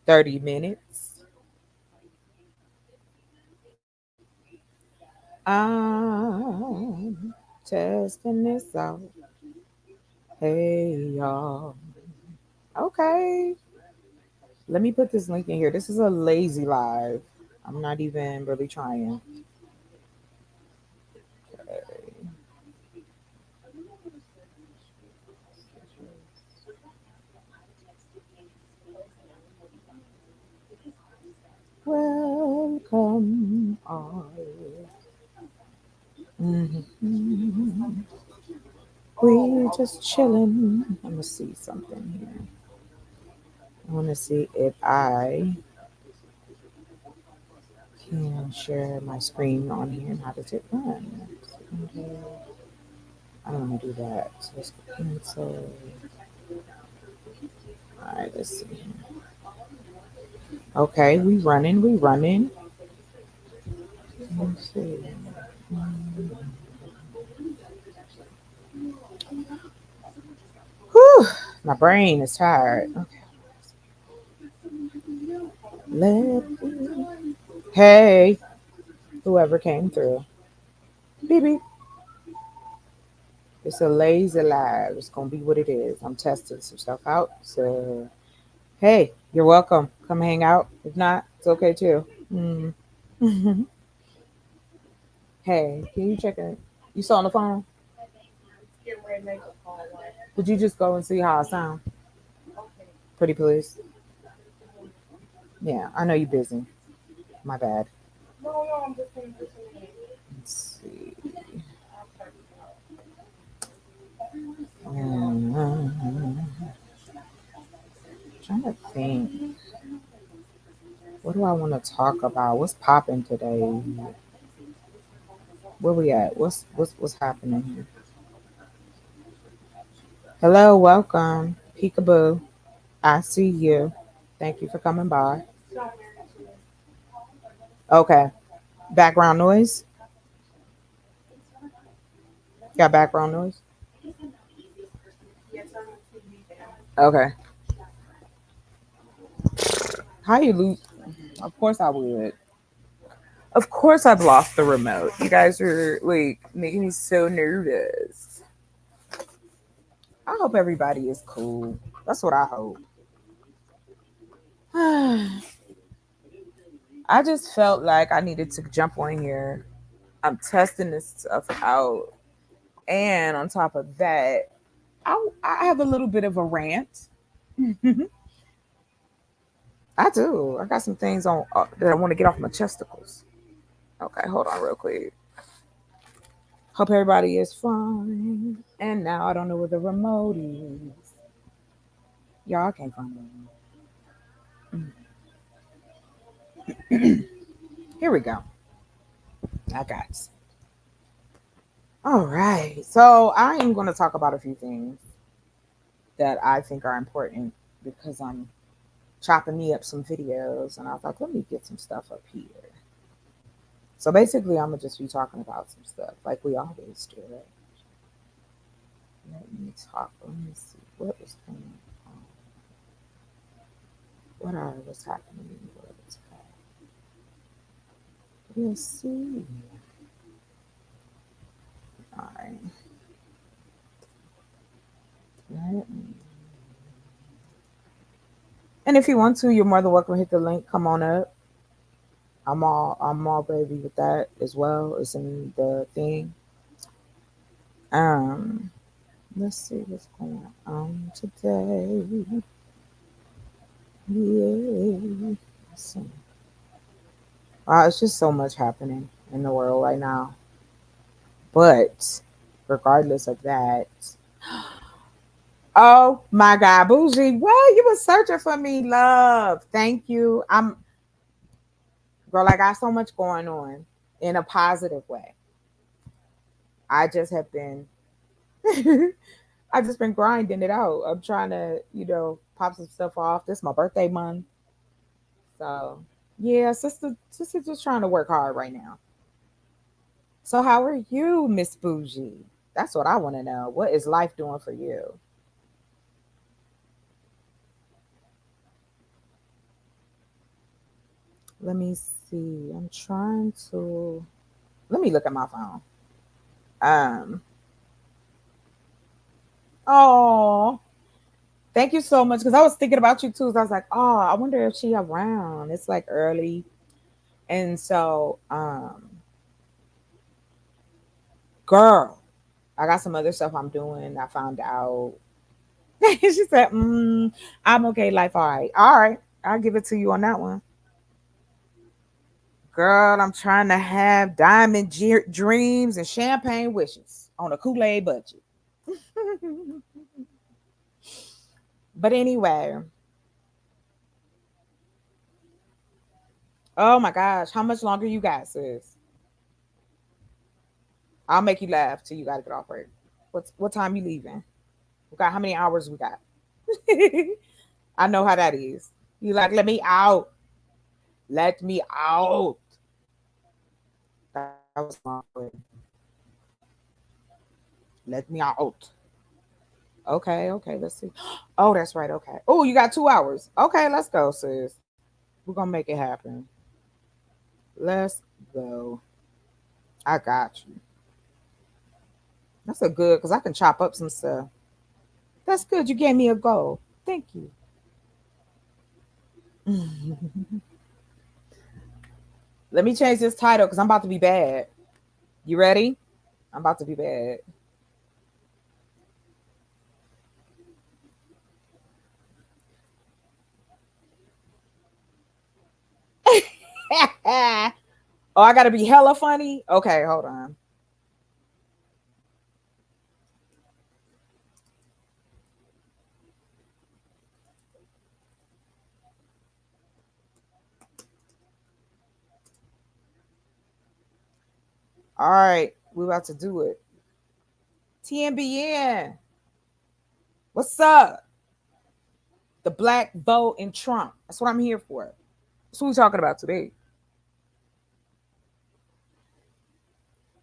30 minutes. I'm testing this out. Hey, y'all. Okay. Let me put this link in here. This is a lazy live. I'm not even really trying. Okay. Welcome all. Mhm. We just chilling. Let me see something here. I want to see if I can share my screen on here and how does it run. I don't want to do that. So let's cancel. All right, let's see. Okay, we running. We running. Let's see. Whew, my brain is tired. Okay. Let Hey, whoever came through. Beep beep. It's a lazy live. It's gonna be what it is. I'm testing some stuff out. So hey, you're welcome. Come hang out. If not, it's okay too. Mm. Hey, can you check it? You saw on the phone? Would you just go and see how I sound? Pretty please. Yeah, I know you're busy. My bad. Let's see. Trying to think. What do I want to talk about? What's popping today? Where we at? What's happening here? Hello, welcome. Peekaboo. I see you. Thank you for coming by. Okay. Background noise? Got background noise? Okay. How you lose? Of course I would. Of course I've lost the remote. You guys are like making me so nervous. I hope everybody is cool. That's what I hope. I just felt like I needed to jump on here. I'm testing this stuff out. And on top of that, I have a little bit of a rant. I do. I got some things on that I want to get off my chesticles. Okay, hold on real quick. Hope everybody is fine. And now I don't know where the remote is. Y'all can't find the remote. Here we go. I got it. All right. So I am going to talk about a few things that I think are important because I'm chopping me up some videos and I thought, let me get some stuff up here. So basically, I'm going to just be talking about some stuff like we always do. Right? Let me talk. Let me see. What is going on? What's happening? Let's see. All right. And if you want to, you're more than welcome to hit the link. Come on up. I'm all baby with that as well. It's in the thing. Um, let's see what's going on today. Yeah. Let's see. Wow, it's just so much happening in the world right now. But regardless of that, oh my God, Bougie, well, you were searching for me, love. Thank you. Girl, I got so much going on in a positive way. I just have been, I just been grinding it out. I'm trying to, pop some stuff off. This is my birthday month. So yeah, sister just trying to work hard right now. So how are you, Miss Bougie? That's what I want to know. What is life doing for you? Let me see. I'm trying to. Let me look at my phone. Um. Oh, thank you so much. Because I was thinking about you too. So I was like, oh, I wonder if she around. It's like early, and so, girl, I got some other stuff I'm doing. I found out. She said, I'm okay. Life, all right, all right. I'll give it to you on that one, girl. I'm trying to have diamond dreams and champagne wishes on a Kool-Aid budget. But anyway, oh my gosh, how much longer you got, sis? I'll make you laugh till you gotta get off work. What time you leaving? We got how many hours we got? I know how that is. You like, let me out. Let me out. That was my way. Let me out. Okay, okay, let's see. Oh, that's right. Okay. Oh, you got 2 hours. Okay, let's go, sis. We're gonna make it happen. Let's go. I got you. That's a good because I can chop up some stuff. That's good. You gave me a goal. Thank you. Let me change this title because I'm about to be bad. You ready? I'm about to be bad. Oh, I gotta be hella funny. Okay, hold on. All right, we about to do it. TNBN. What's up? The black vote in Trump. That's what I'm here for. That's what we're talking about today.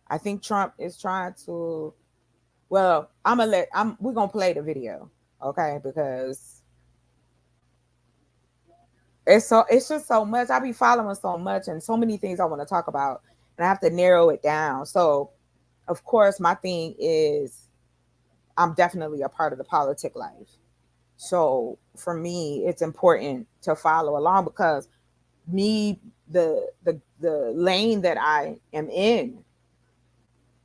I think Trump is trying to. Well, I'm gonna let. I'm. We're gonna play the video, okay? Because it's so. It's just so much. I be following so much, and so many things I want to talk about, and I have to narrow it down. So, of course, my thing is I'm definitely a part of the politic life. So for me, it's important to follow along because me, the lane that I am in,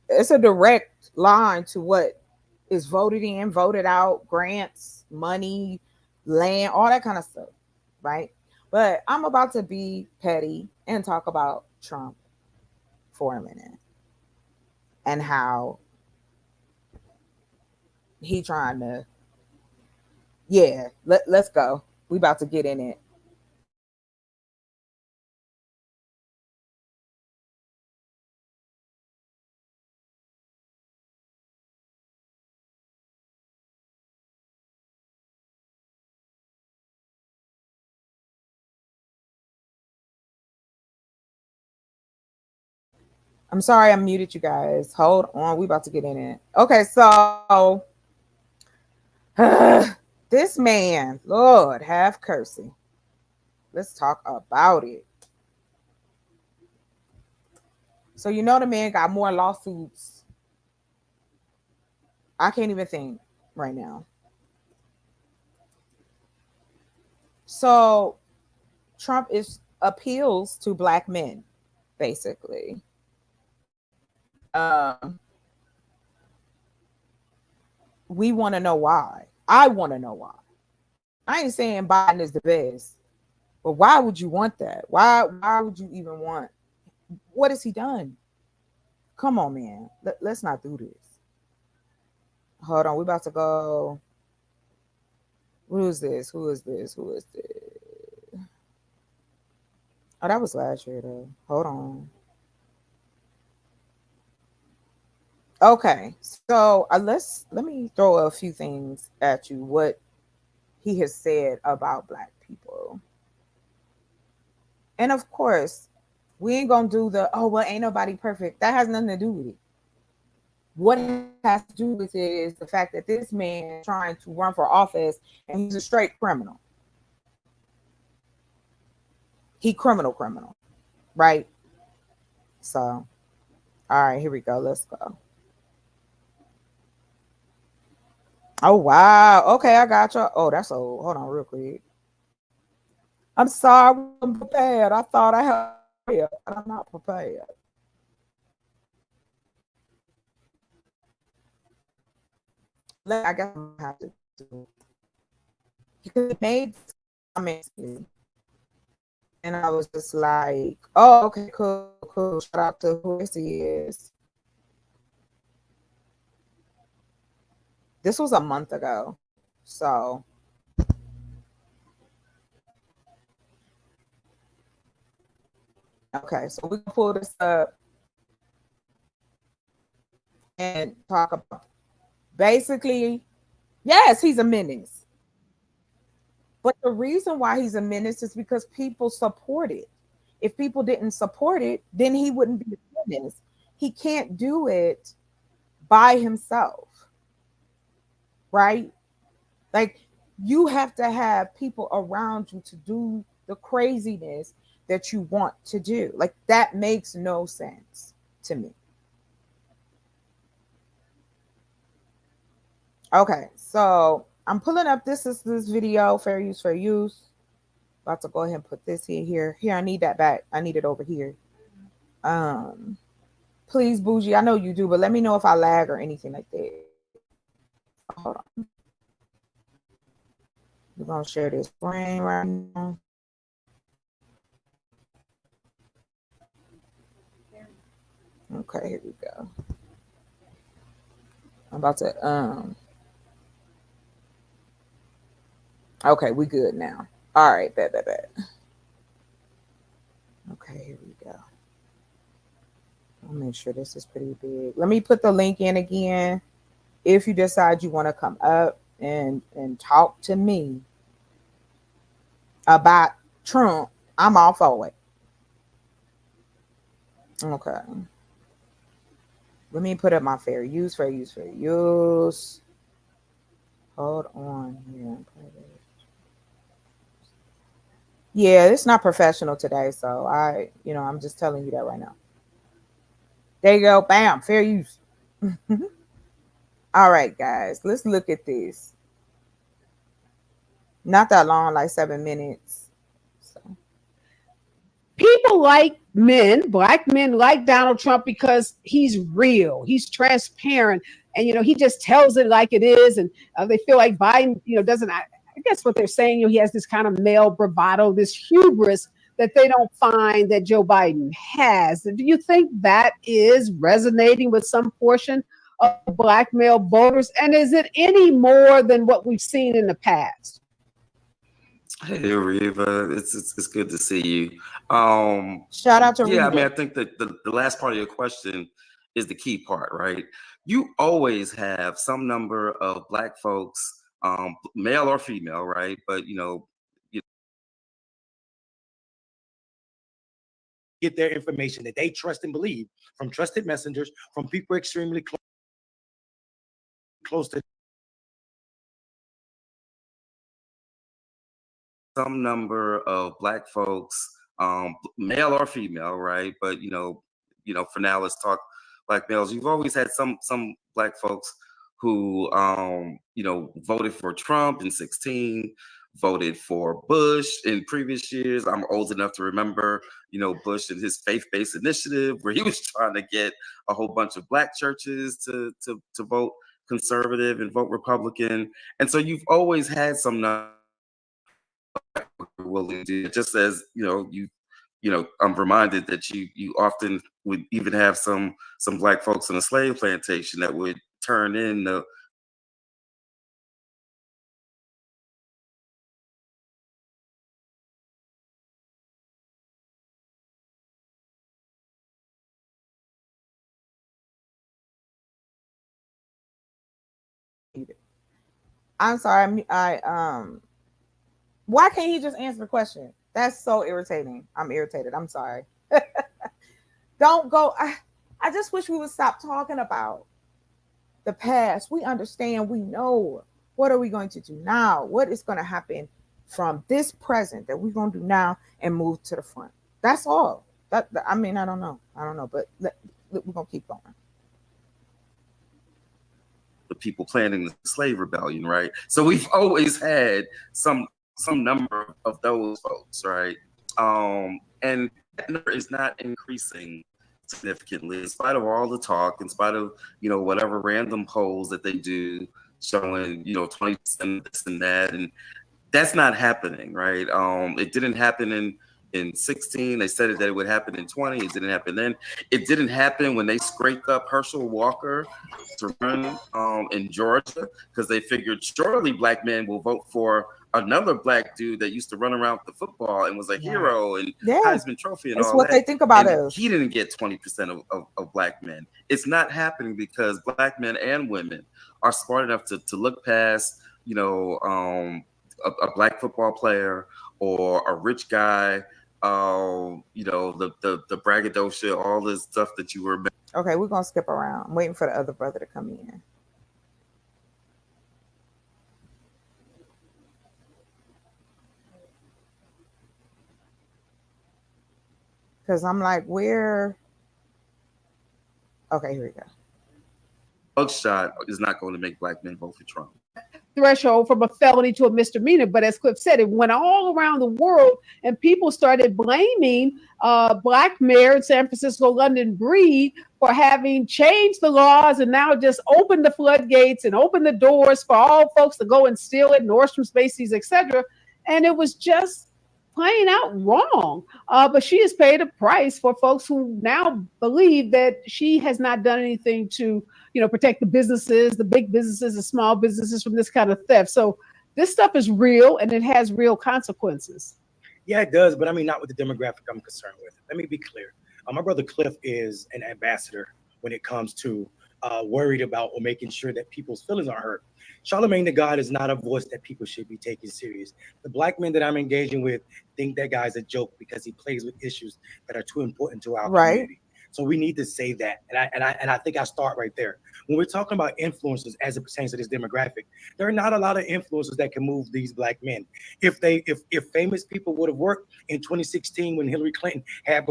it's a direct line to what is voted in, voted out, grants, money, land, all that kind of stuff, right? But I'm about to be petty and talk about Trump for a minute and how he trying to, yeah, let's go. We about to get in it. I'm sorry I muted you guys. Hold on. We about to get in it. Okay, so this man, Lord have mercy. Let's talk about it. So you know the man got more lawsuits. I can't even think right now. So Trump is appeals to black men, basically. Um, we want to know why. I want to know why. I ain't saying Biden is the best, but why would you want that? Why would you even want? What has he done? Come on, man. Let's not do this. Hold on. We about to go. Who is this? Who is this? Who is this? Oh, that was last year though. Hold on. Okay, so let me throw a few things at you. What he has said about black people, and of course, we ain't gonna do the oh well, ain't nobody perfect. That has nothing to do with it. What has to do with it is the fact that this man is trying to run for office and he's a straight criminal. He criminal, right? So, all right, here we go. Let's go. Oh wow. Okay, I got you. Oh, that's old. Hold on, real quick. I'm sorry, I wasn't prepared. I thought I had it, but I'm not prepared. I guess I'm gonna have to do because it made comments and I was just like, oh, okay, cool, cool. Shout out to who this is. This was a month ago. So, okay, so we can pull this up and talk about basically, yes, he's a menace. But the reason why he's a menace is because people support it. If people didn't support it, then he wouldn't be a menace. He can't do it by himself, right? Like you have to have people around you to do the craziness that you want to do. Like that makes no sense to me. Okay, so I'm pulling up this video, fair use, fair use. About to go ahead and put this here. Here, I need that back. I need it over here. Um, please, Bougie. I know you do, but let me know if I lag or anything like that. Hold on. We're gonna share this screen right now. Okay, here we go. I'm about to okay, we good now. All right, bet. Okay, here we go. I'll make sure this is pretty big. Let me put the link in again. If you decide you want to come up and talk to me about Trump, I'm all for it. Okay. Let me put up my fair use, fair use, fair use. Hold on here. Yeah, it's not professional today, so I'm just telling you that right now. There you go. Bam, fair use. All right, guys, let's look at this. Not that long, like 7 minutes. So. People like men, black men like Donald Trump because he's real, he's transparent, and he just tells it like it is. And they feel like Biden, doesn't. I guess what they're saying, he has this kind of male bravado, this hubris that they don't find that Joe Biden has. Do you think that is resonating with some portion of black male voters? And is it any more than what we've seen in the past? Hey Reva, it's good to see you. Shout out to Yeah, I mean, Rita. I think that the last part of your question is the key part, right? You always have some number of black folks, male or female, right? But you get their information that they trust and believe from trusted messengers, from people extremely close to some number of black folks, male or female, right? But for now, let's talk black males. You've always had some black folks who, voted for Trump in 16, voted for Bush in previous years. I'm old enough to remember, Bush and his faith-based initiative, where he was trying to get a whole bunch of black churches to vote conservative and vote Republican. And so you've always had some willing to, just as I'm reminded that you often would even have some black folks in a slave plantation that would turn in the I'm sorry. Why can't he just answer the question? That's so irritating. I'm irritated. I'm sorry. Don't go. I just wish we would stop talking about the past. We understand. We know. What are we going to do now? What is going to happen from this present that we're gonna do now and move to the front. That's all. I mean, I don't know, but we're gonna keep going. The people planning the slave rebellion, right? So we've always had some number of those folks, right? And that number is not increasing significantly, in spite of all the talk, in spite of whatever random polls that they do showing 20% this and that, and that's not happening, right? It didn't happen in 16. They said that it would happen in 20. It didn't happen then. It didn't happen when they scraped up Herschel Walker to run in Georgia, because they figured surely black men will vote for another black dude that used to run around with the football and was a Right. hero and Yeah, Heisman Trophy and it's all what they that. think about And us. he didn't get 20% of black men. It's not happening because black men and women are smart enough to look past, a black football player or a rich guy, the braggadocio, all this stuff that you were. Okay, we're gonna skip around. I'm waiting for the other brother to come in. Because I'm like, where? Okay, here we go. Mugshot is not going to make black men vote for Trump. Threshold from a felony to a misdemeanor. But as Cliff said, it went all around the world, and people started blaming black mayor in San Francisco, London Breed, for having changed the laws and now just opened the floodgates and opened the doors for all folks to go and steal it, Nordstrom's, Macy's, etc. And it was just plain out wrong. But she has paid a price for folks who now believe that she has not done anything to protect the businesses, the big businesses, the small businesses from this kind of theft. So this stuff is real and it has real consequences. Yeah, it does, but I mean, not with the demographic I'm concerned with. Let me be clear. My brother Cliff is an ambassador when it comes to worried about or making sure that people's feelings aren't hurt. Charlemagne the God is not a voice that people should be taking serious. The black men that I'm engaging with think that guy's a joke because he plays with issues that are too important to our Right. community. So we need to say that, and I think I start right there. When we're talking about influencers as it pertains to this demographic, there are not a lot of influencers that can move these black men. If famous people would have worked in 2016 when Hillary Clinton had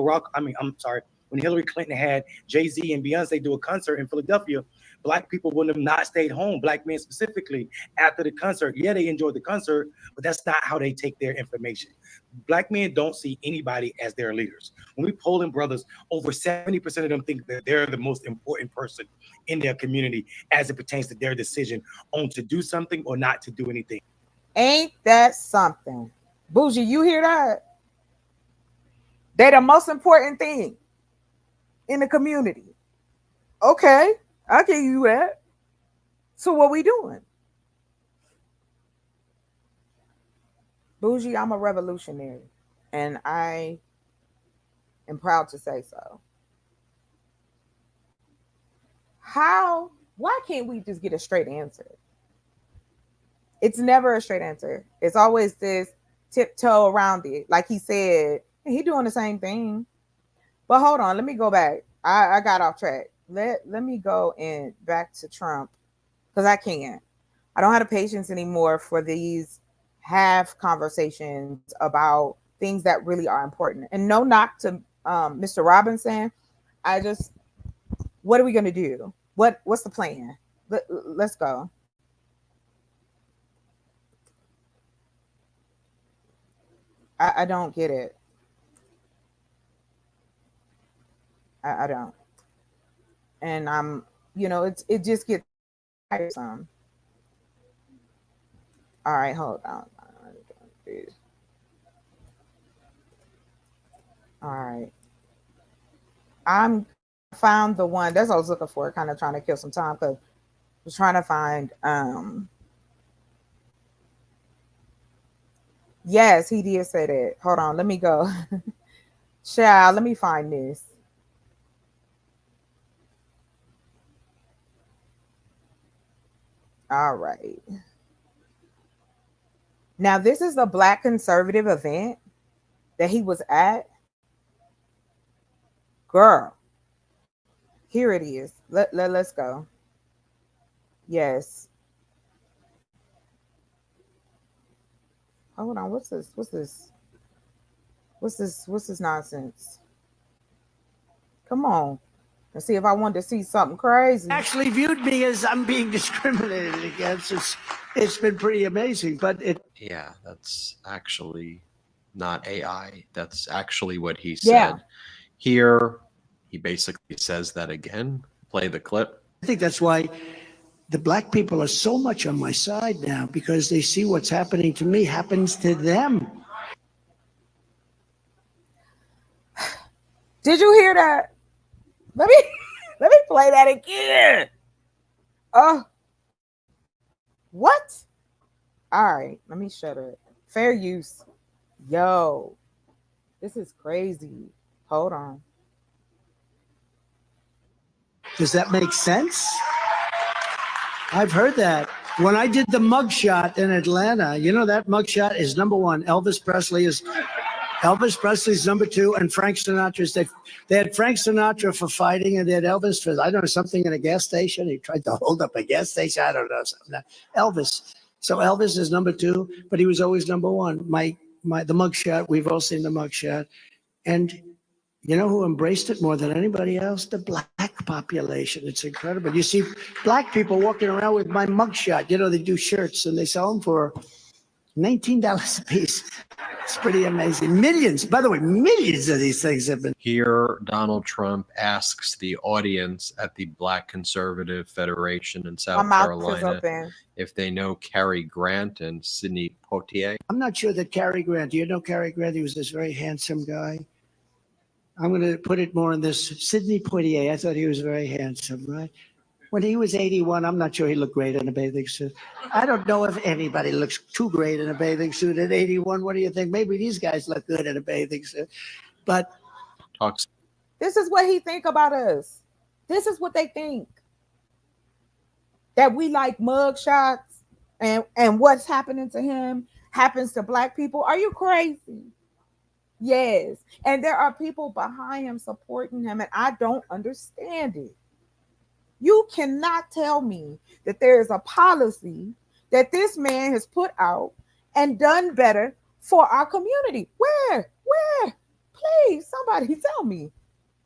when Hillary Clinton had Jay-Z and Beyonce do a concert in Philadelphia, black people wouldn't have not stayed home, black men specifically, after the concert. Yeah, they enjoyed the concert, but that's not how they take their information. Black men don't see anybody as their leaders. When we polling brothers, over 70% of them think that they're the most important person in their community as it pertains to their decision on to do something or not to do anything. Ain't that something? Bougie, you hear that? They the most important thing in the community. Okay, I'll give you that. So what we doing? Bougie, I'm a revolutionary. And I am proud to say so. How? Why can't we just get a straight answer? It's never a straight answer. It's always this tiptoe around it. Like he said, he doing the same thing. But hold on, let me go back. I got off track. Let me go and back to Trump because I can't. I don't have the patience anymore for these half conversations about things that really are important. And no knock to Mr. Robinson. I just, what are we gonna do? What's the plan? Let's go. I don't get it. I don't. And it just gets tiresome. All right, hold on. All right. I'm found the one that's what I was looking for, kind of trying to kill some time because I was trying to find yes, he did say that. Hold on, let me go. Child, let me find this. All right. Now this is the Black conservative event that he was at. Girl, here it is. Let's go. Yes. hold on. What's this? What's this? What's this? What's this nonsense? Come on. Let's see if I wanted to see something crazy. Actually viewed me as I'm being discriminated against. It's been pretty amazing, but it. Yeah, that's actually not AI. That's actually what he Yeah. said. Here, he basically says that again. Play the clip. I think that's why the black people are so much on my side now, because they see what's happening to me happens to them. Did you hear that? Let me let me play that again. What? All right, let me shut it. Fair use. Yo, this is crazy. Hold on. Does that make sense? I've heard that. When I did the mugshot in Atlanta, you know that mugshot is number one. Elvis Presley's number two, and Frank Sinatra's. They had Frank Sinatra for fighting, and they had Elvis for, I don't know, something in a gas station. He tried to hold up a gas station. I don't know, something. Elvis. So Elvis is number two, but he was always number one. The mugshot. We've all seen the mugshot, and you know who embraced it more than anybody else? The black population. It's incredible. You see black people walking around with my mugshot. You know, they do shirts and they sell them for $19 a piece. It's pretty amazing. Millions, by the way, millions of these things have been. Here, Donald Trump asks the audience at the Black Conservative Federation in South Carolina if they know Cary Grant and Sidney Poitier. I'm not sure that Cary Grant, do you know Cary Grant? He was this very handsome guy. I'm going to put it more in this. Sidney Poitier, I thought he was very handsome, right? When he was 81, I'm not sure he looked great in a bathing suit. I don't know if anybody looks too great in a bathing suit at 81. What do you think? Maybe these guys look good in a bathing suit. But this is what he think about us. This is what they think. That we like mug shots and what's happening to him happens to black people. Are you crazy? Yes. And there are people behind him supporting him, and I don't understand it. You cannot tell me that there is a policy that this man has put out and done better for our community. Where? Please, somebody tell me.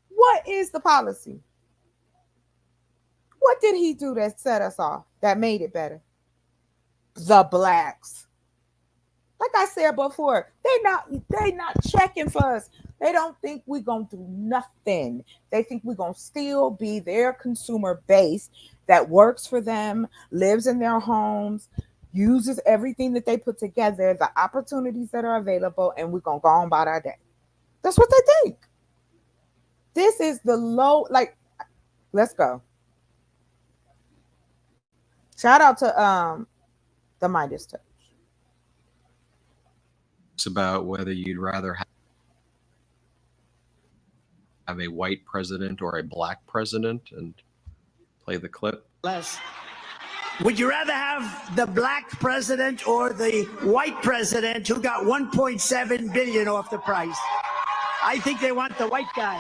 What is the policy? What did he do that set us off, that made it better? The blacks. Like I said before, they not checking for us. They don't think we're going to do nothing. They think we're going to still be their consumer base that works for them, lives in their homes, uses everything that they put together, the opportunities that are available, and we're going to go on about our day. That's what they think. This is the low, like, let's go. Shout out to the Midas Touch. It's about whether you'd rather have a white president or a black president, and play the clip. Less. Would you rather have the black president or the white president who got 1.7 billion off the price? I think they want the white guy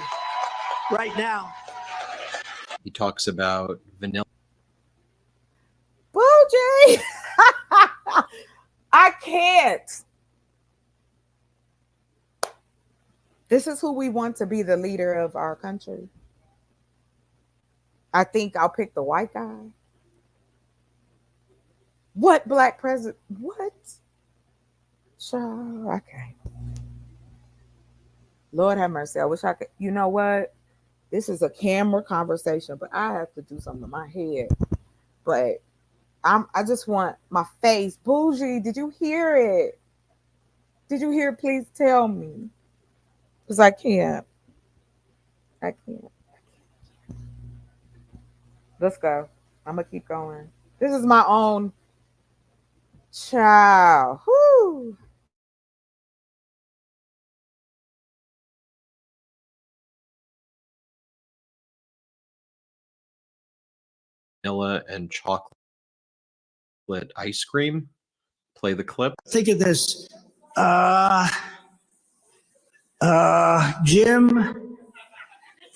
right now. He talks about vanilla. Bougie! I can't. This is who we want to be the leader of our country. I think I'll pick the white guy. What black president? What? Sure, okay. Lord have mercy. I wish I could. You know what? This is a camera conversation, but I have to do something in my head. But I just want my face. Bougie, did you hear it? Did you hear it? Please tell me. Because I can't. Let's go. I'm going to keep going. This is my own child. Whoo. Vanilla and chocolate ice cream. Play the clip. Think of this. Jim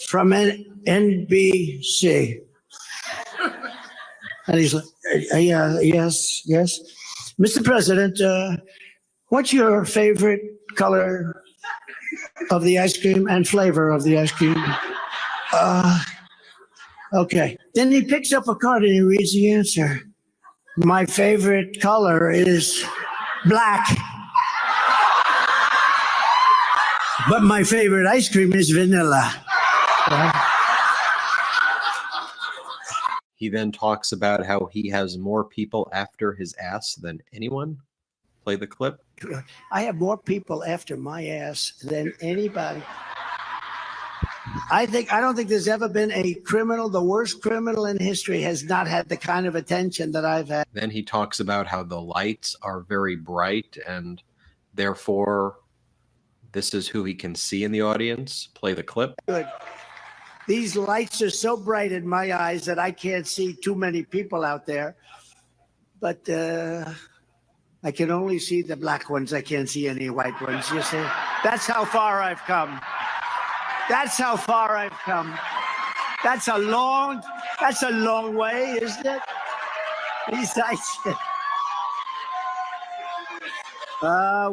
from NBC. And he's like, yes. Mr. President, What's your favorite color of the ice cream and flavor of the ice cream? Okay. Then he picks up a card and he reads the answer. My favorite color is black. But my favorite ice cream is vanilla. He then talks about how he has more people after his ass than anyone. Play the clip. I have more people after my ass than anybody. I don't think there's ever been a criminal, the worst criminal in history has not had the kind of attention that I've had. Then he talks about how the lights are very bright and therefore this is who he can see in the audience. Play the clip. Good. These lights are so bright in my eyes that I can't see too many people out there. But I can only see the black ones. I can't see any white ones, you see? That's how far I've come. That's how far I've come. That's a long way, isn't it? These lights.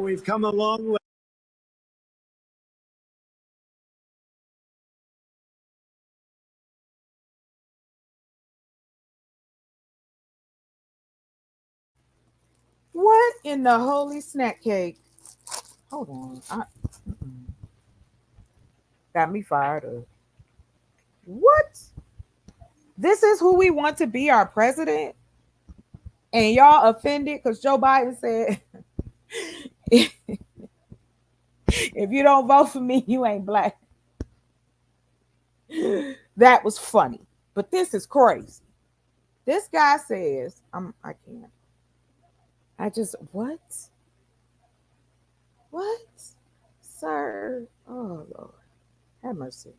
We've come a long way. What in the holy snack cake? Hold on. Got me fired up. What? This is who we want to be our president? And y'all offended because Joe Biden said, if you don't vote for me, you ain't black. That was funny. But this is crazy. This guy says, I can't. What? What? Sir. Oh, Lord. Have mercy.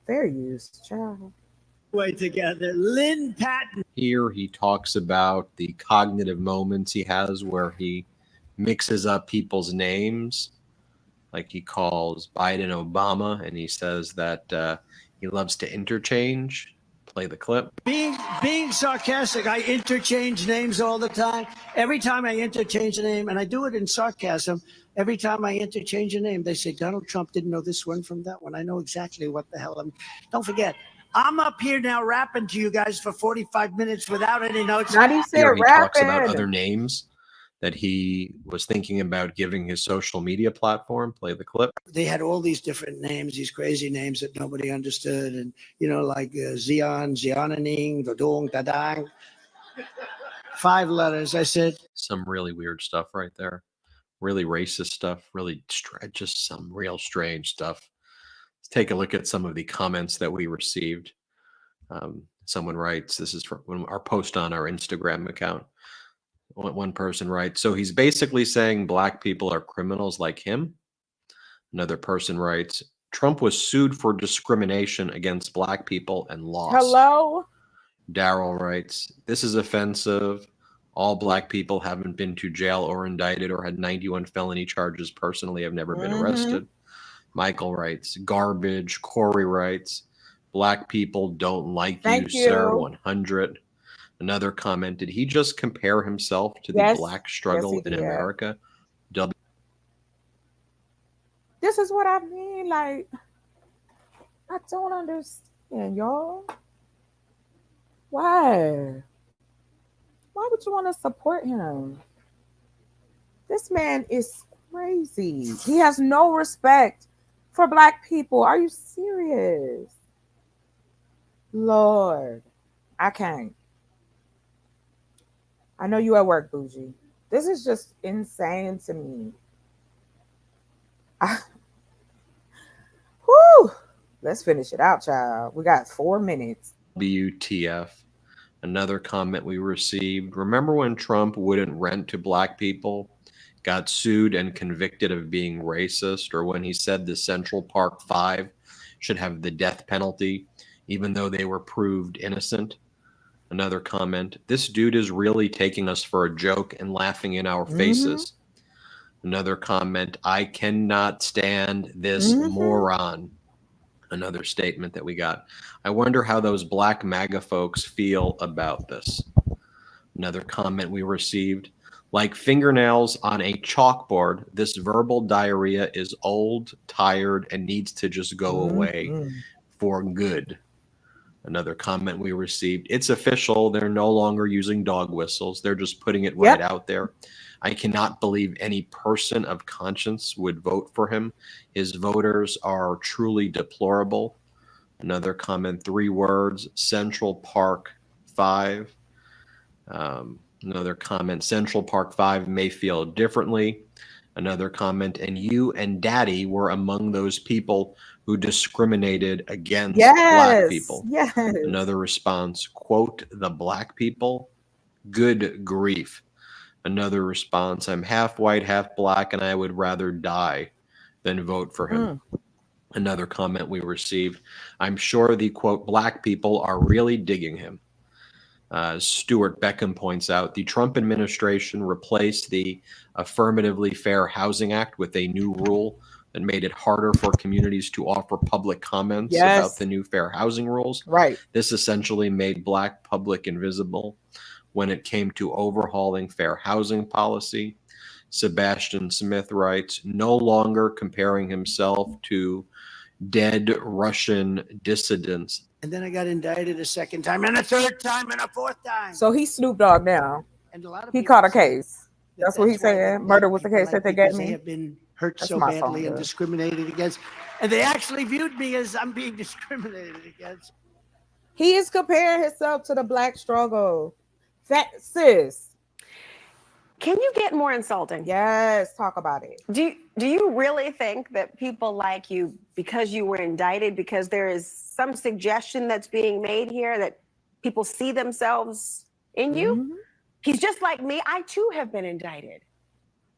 Fair use, child. Way together. Lynn Patton. Here he talks about the cognitive moments he has where he mixes up people's names. Like he calls Biden Obama and he says that he loves to interchange. Play the clip. Being sarcastic, I interchange names all the time. Every time I interchange a name, and I do it in sarcasm, every time I interchange a name, they say, Donald Trump didn't know this one from that one. I know exactly what the hell I'm. Don't forget, I'm up here now rapping to you guys for 45 minutes without any notes. Not he said Here he rapping. talks about other names that he was thinking about giving his social media platform. Play the clip. They had all these different names, these crazy names that nobody understood. And, like Zion, Ziananing, Dodong, Dadang. 5 letters. I said. Some really weird stuff right there. Really racist stuff. Really just some real strange stuff. Let's take a look at some of the comments that we received. Someone writes, this is from our post on our Instagram account. One person writes, so he's basically saying black people are criminals like him. Another person writes, Trump was sued for discrimination against black people and lost. Hello? Daryl writes, this is offensive. All black people haven't been to jail or indicted or had 91 felony charges personally. Have never been arrested. Michael writes, garbage. Corey writes, black people don't like you, sir. 100. Another comment, did he just compare himself to the black struggle in America? This is what I mean. Like, I don't understand, y'all. Why? Why would you want to support him? This man is crazy. He has no respect for black people. Are you serious? Lord, I can't. I know you at work, Bougie. This is just insane to me. Whew. Let's finish it out, child. We got 4 minutes. WTF. Another comment we received. Remember when Trump wouldn't rent to black people, got sued and convicted of being racist, or when he said the Central Park 5 should have the death penalty, even though they were proved innocent? Another comment, this dude is really taking us for a joke and laughing in our faces. Another comment, I cannot stand this moron. Another statement that we got, I wonder how those black MAGA folks feel about this. Another comment we received, Like fingernails on a chalkboard, this verbal diarrhea is old, tired, and needs to just go away Mhm. for good. Another comment we received, it's official. They're no longer using dog whistles. They're just putting it right Yep. out there. I cannot believe any person of conscience would vote for him. His voters are truly deplorable. Another comment, 3 words, Central Park 5. Another comment, Central Park 5 may feel differently. Another comment, and you and Daddy were among those people who discriminated against black Yes. people. Yes. Another response, quote, the black people? Good grief. Another response, I'm half white, half black, and I would rather die than vote for him. Mm. Another comment we received, I'm sure the, quote, black people are really digging him. Stuart Beckham points out, the Trump administration replaced the Affirmatively Fair Housing Act with a new rule that made it harder for communities to offer public comments about Yes. the new fair housing rules. Right. This essentially made black public invisible when it came to overhauling fair housing policy. Sebastian Smith writes, no longer comparing himself to dead Russian dissidents. And then I got indicted a second time, and a third time, and a fourth time. So he's Snoop Dogg now. And a lot of He people caught a say case. that That's what he that's why said. the Murder black was the people case that like they me, gave because they me. have been hurt That's so my badly song, and though. discriminated against. And they actually viewed me as I'm being discriminated against. He is comparing himself to the black struggle. Fat sis. Can you get more insulting? Yes, talk about it. Do you really think that people like you, because you were indicted, because there is some suggestion that's being made here that people see themselves in you? Mhm. He's just like me. I too have been indicted.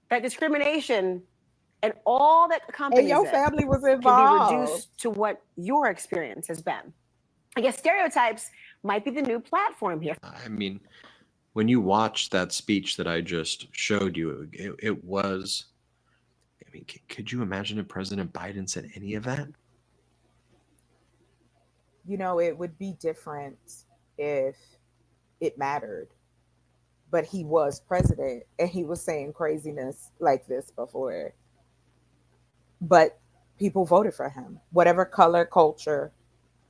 That discrimination and all that And accompanies your it family was can be involved. reduced to what your experience has been. I guess stereotypes might be the new platform here. I mean, when you watch that speech that I just showed you, it was, I mean, could you imagine if President Biden said any of that? You know, it would be different if it mattered. But he was president and he was saying craziness like this before. But people voted for him. Whatever color, culture,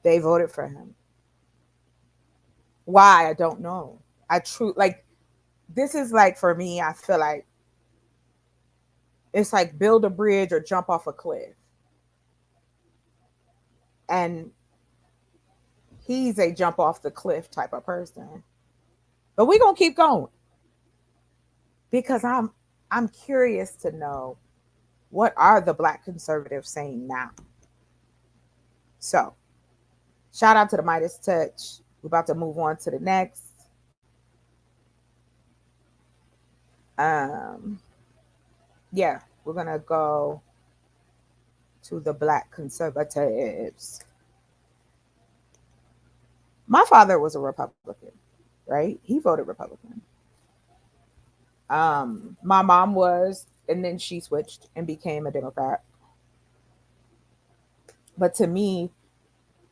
they voted for him. Why? I don't know. I true like this is like for me, I feel like it's like build a bridge or jump off a cliff. And he's a jump off the cliff type of person. But we're gonna keep going. Because I'm curious to know what are the black conservatives saying now. So shout out to the Midas Touch. We're about to move on to the next. Yeah, we're gonna go to the black conservatives. My father was a Republican, right? He voted Republican. My mom was, and then she switched and became a Democrat. But to me,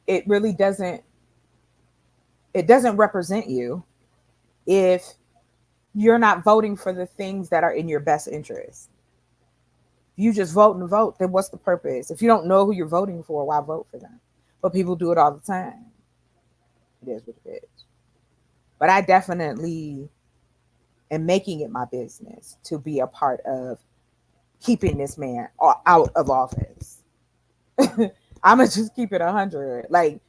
it really doesn't represent you if you're not voting for the things that are in your best interest. If you just vote and vote, then what's the purpose? If you don't know who you're voting for, why vote for them? But people do it all the time. It is what it is. But I definitely am making it my business to be a part of keeping this man out of office. I'm gonna just keep it 100. Like,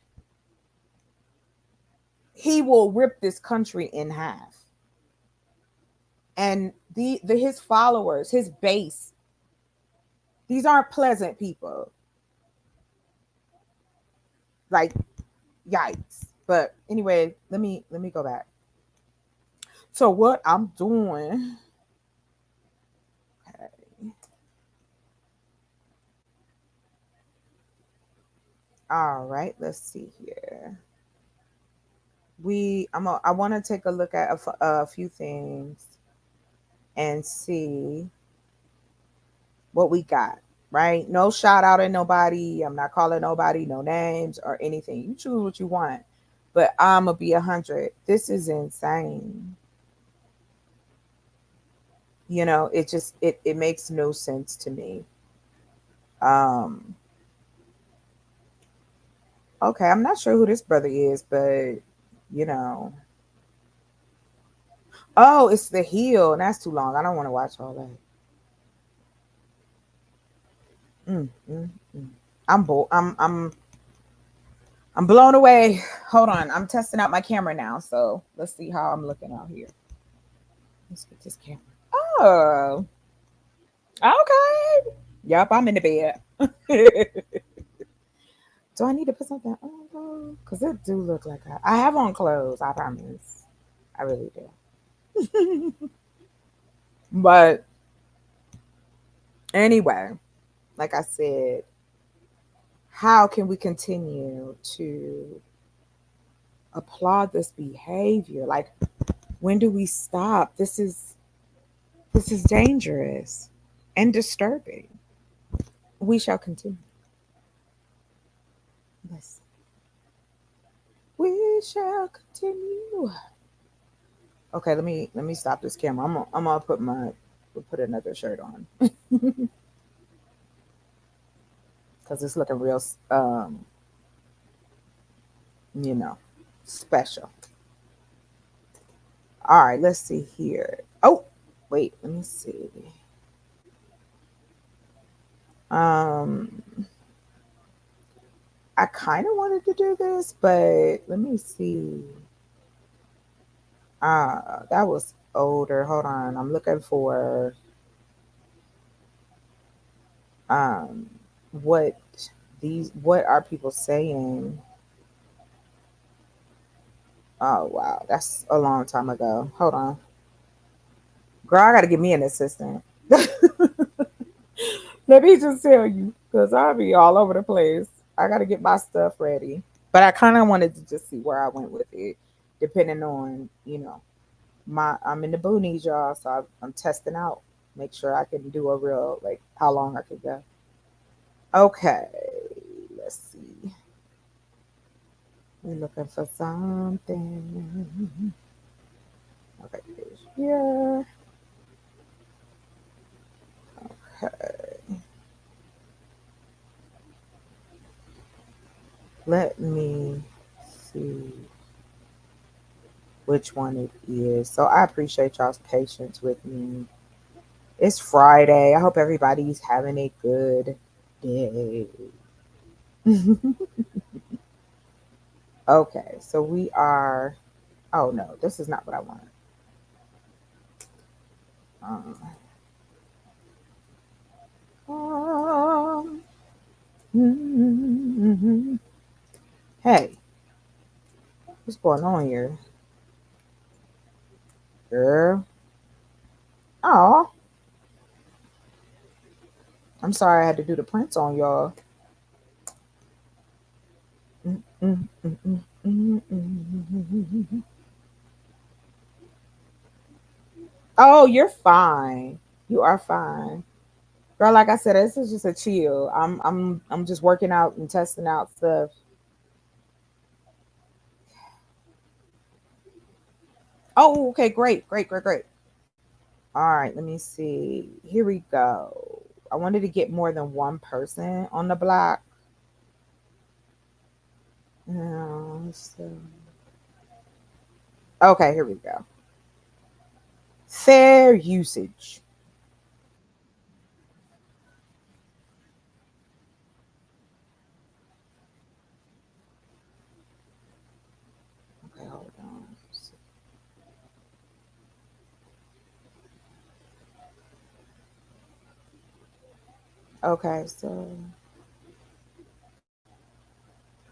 he will rip this country in half. And the his followers, his base, these aren't pleasant people. Like, yikes. But anyway, let me go back. So what I'm doing, okay. All right, let's see here. I want to take a look at a few things and see what we got. Right? No shout out at nobody. I'm not calling nobody no names or anything. You choose what you want, but I'm gonna be 100. This is insane. You know, it makes no sense to me. Um, okay, I'm not sure who this brother is, but you know, oh, it's the heel, and that's too long. I don't want to watch all that. Mm. I'm bold. I'm blown away. Hold on, I'm testing out my camera now, so let's see how I'm looking out here. Let's get this camera. Oh, okay. Yep, I'm in the bed. Do I need to put something on though? Because it do look like I have on clothes. I promise. I really do. But anyway, like I said, how can we continue to applaud this behavior? Like, when do we stop? This is dangerous and disturbing. We shall continue. Yes, we shall continue. Okay, let me stop this camera. I'm gonna put another shirt on because it's looking real you know, special. All right, let's see here. Oh, wait, let me see. Um, I kind of wanted to do this, but let me see. That was older. Hold on, I'm looking for um, what what are people saying? Oh wow, that's a long time ago. Hold on, girl, I gotta get me an assistant. Let me just tell you, because I'll be all over the place. I got to get my stuff ready. But I kind of wanted to just see where I went with it, depending on, I'm in the boonies, y'all. So I'm testing out, make sure I can do a real, like, how long I could go. Okay, let's see. We're looking for something. Okay, here. Okay, let me see which one it is. So I appreciate y'all's patience with me. It's Friday. I hope everybody's having a good day. Okay, so we are. Oh no, this is not what I want. Um, um, mhm. Hey, what's going on here, girl? Oh, I'm sorry I had to do the prints on y'all. Mm, mm, mm, mm, mm, mm. Oh, you're fine. You are fine. Girl, like I said, this is just a chill. I'm just working out and testing out stuff. Oh, okay, great, great, great, great. All right, let me see. Here we go. I wanted to get more than one person on the block. So. Okay, here we go. Fair usage. Okay, hold on. Okay, so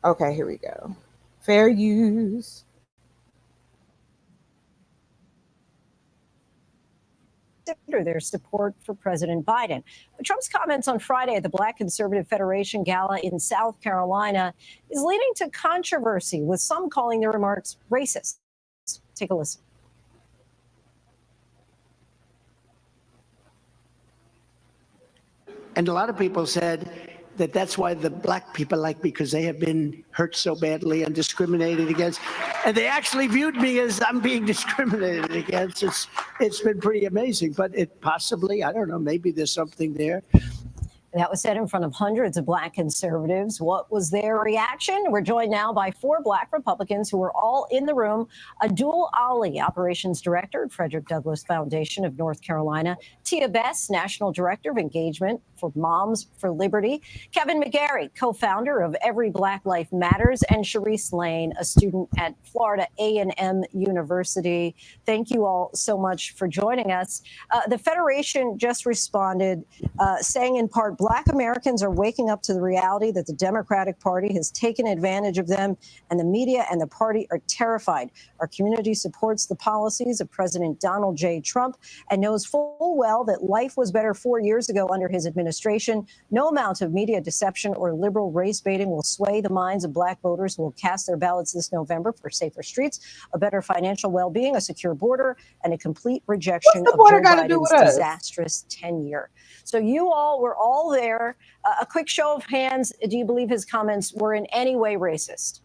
okay, here we go. Fair use. Consider their support for President Biden. But Trump's comments on Friday at the Black Conservative Federation Gala in South Carolina is leading to controversy, with some calling the remarks racist. Take a listen. And a lot of people said that's why the black people like me, because they have been hurt so badly and discriminated against. And they actually viewed me as I'm being discriminated against. It's been pretty amazing, but it possibly, I don't know, maybe there's something there. That was said in front of hundreds of black conservatives. What was their reaction? We're joined now by 4 black Republicans who were all in the room. Abdul Ali, Operations Director at Frederick Douglass Foundation of North Carolina. Tia Bess, National Director of Engagement for Moms for Liberty. Kevin McGarry, co-founder of Every Black Life Matters. And Sharice Lane, a student at Florida A&M University. Thank you all so much for joining us. The Federation just responded saying in part, Black Americans are waking up to the reality that the Democratic Party has taken advantage of them, and the media and the party are terrified. Our community supports the policies of President Donald J. Trump and knows full well that life was better 4 years ago under his administration. No amount of media deception or liberal race baiting will sway the minds of Black voters who will cast their ballots this November for safer streets, a better financial well-being, a secure border, and a complete rejection of Joe Biden's disastrous tenure. So you all were all there. A quick show of hands. Do you believe his comments were in any way racist?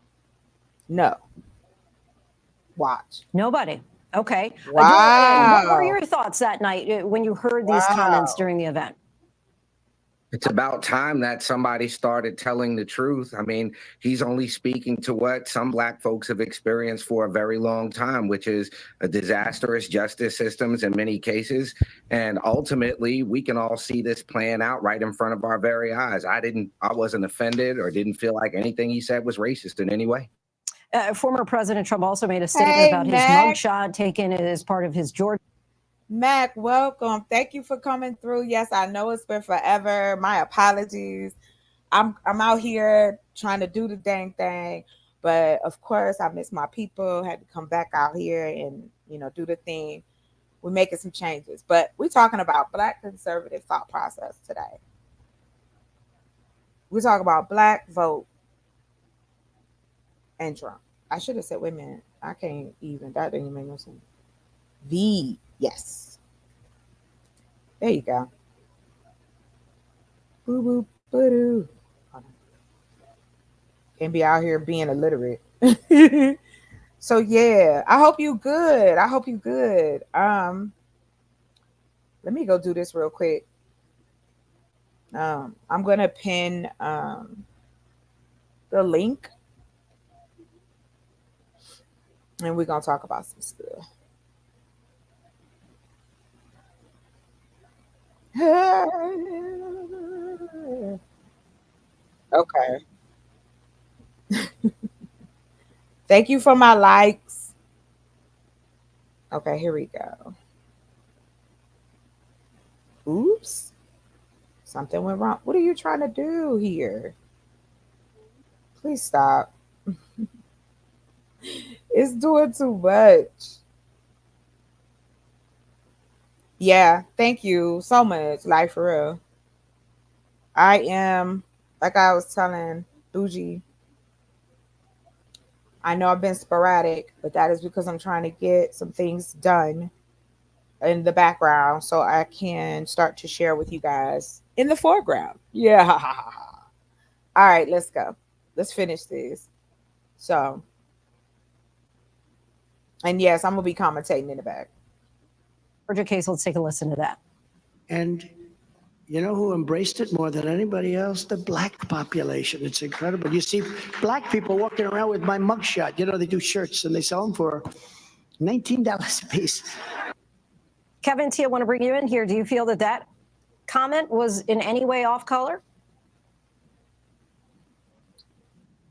No. Watch. Nobody. Okay. Wow. What were your thoughts that night when you heard these comments during the event? It's about time that somebody started telling the truth. I mean, he's only speaking to what some Black folks have experienced for a very long time, which is a disastrous justice systems in many cases. And ultimately, we can all see this playing out right in front of our very eyes. I wasn't offended or didn't feel like anything he said was racist in any way. Former President Trump also made a statement about his mugshot taken as part of his Georgia. Mac, welcome. Thank you for coming through. Yes, I know it's been forever. My apologies. I'm out here trying to do the dang thing, but of course I miss my people. Had to come back out here and do the thing. We're making some changes, but we're talking about Black conservative thought process today. We're talking about Black vote and Trump. I should have said, wait a minute. I can't even. That didn't even make no sense. Yes. There you go. Boo boo boo doo. Can't be out here being illiterate. So yeah, I hope you good. Let me go do this real quick. I'm gonna pin the link, and we're gonna talk about some stuff. Okay. Thank you for my likes. Okay, here we go. Oops. Something went wrong. What are you trying to do here? Please stop. It's doing too much. Yeah, thank you so much. Like, for real. I am, like I was telling Bougie, I know I've been sporadic, but that is because I'm trying to get some things done in the background so I can start to share with you guys in the foreground. Yeah. All right, let's go. Let's finish this. So, and yes, I'm going to be commentating in the back. Georgia case, let's take a listen to that. And you know who embraced it more than anybody else? The Black population. It's incredible. You see Black people walking around with my mugshot. They do shirts and they sell them for $19 a piece. Kevin T, I want to bring you in here. Do you feel that comment was in any way off color?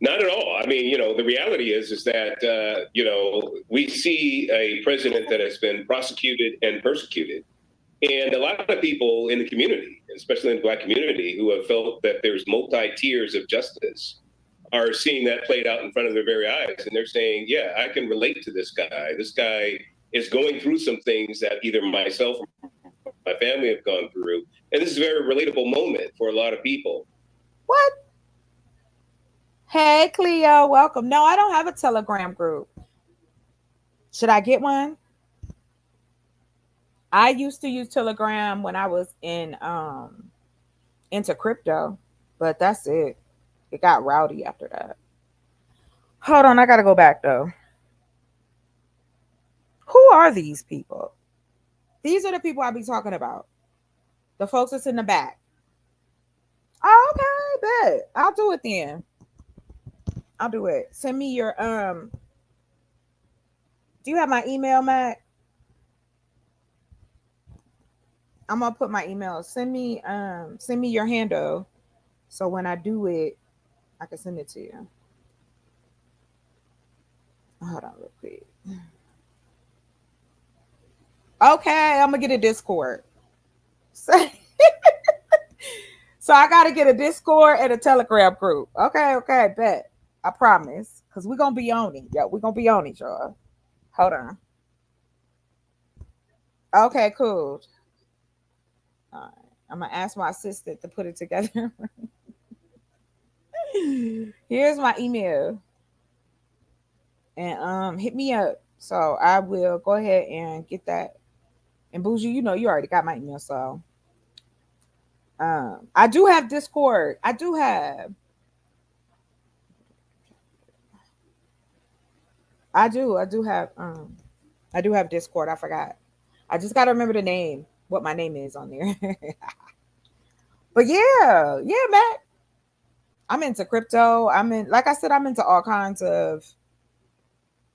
Not at all. I mean, the reality is that, we see a president that has been prosecuted and persecuted. And a lot of people in the community, especially in the Black community, who have felt that there's multi-tiers of justice, are seeing that played out in front of their very eyes. And they're saying, yeah, I can relate to this guy. This guy is going through some things that either myself or my family have gone through. And this is a very relatable moment for a lot of people. What? Hey, Cleo, welcome. No, I don't have a Telegram group. Should I get one? I used to use Telegram when I was into crypto, But that's it. It got rowdy after that. Hold on, I gotta go back though. Who are these people? These are the people I be talking about. The folks that's in the back. Oh, okay, bet. I'll do it then. I'll do it. Send me your do you have my email, Matt? I'm gonna put my email. Send me your handle. So when I do it, I can send it to you. Hold on real quick. Okay, I'm gonna get a Discord. So, so I gotta get a Discord and a Telegram group. Okay, bet. I promise. Cause we're gonna be on it. Yeah, we're gonna be on it, y'all. Hold on. Okay, cool. All right. I'm gonna ask my assistant to put it together. Here's my email. And hit me up. So I will go ahead and get that. And Bougie, you know you already got my email, so I do have Discord. I do have Discord. I forgot. I just gotta remember the name, what my name is on there. But yeah, Matt. I'm into crypto. Like I said, I'm into all kinds of,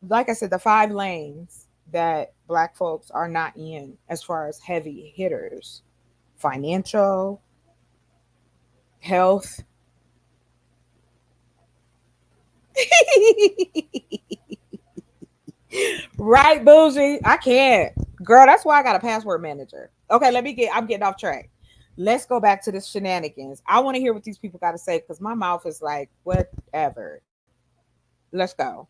like I said, the 5 lanes that black folks are not in as far as heavy hitters: financial, health. Right, Bougie. I can't. Girl, that's why I got a password manager. Okay, I'm getting off track. Let's go back to the shenanigans. I want to hear what these people got to say because my mouth is like, whatever. Let's go.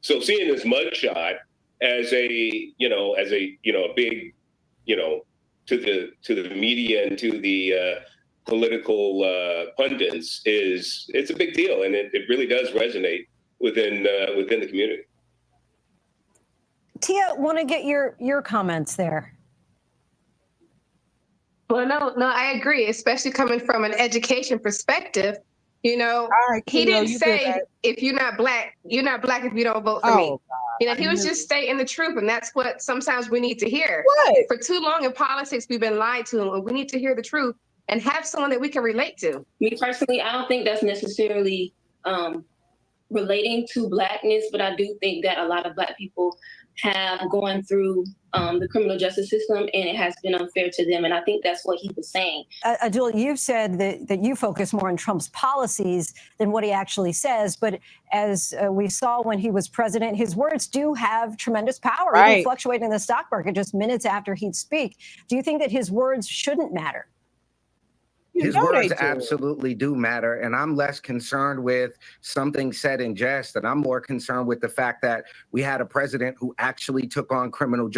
So seeing this mugshot as a big, to the media and to the political pundits it's a big deal, and it really does resonate within the community. Tia, want to get your comments there. Well, no, I agree, especially coming from an education perspective. Right, he Cleo, didn't say if you're not black if you don't vote for me. God, He was just stating the truth, and that's what sometimes we need to hear. What? For too long in politics, we've been lied to, and we need to hear the truth and have someone that we can relate to. Me personally, I don't think that's necessarily relating to blackness, but I do think that a lot of black people have gone through the criminal justice system, and it has been unfair to them. And I think that's what he was saying. Adul, you've said that you focus more on Trump's policies than what he actually says. But as we saw when he was president, his words do have tremendous power. Right. He can fluctuate in the stock market just minutes after he'd speak. Do you think that his words shouldn't matter? His words absolutely do matter, and I'm less concerned with something said in jest, and I'm more concerned with the fact that we had a president who actually took on criminal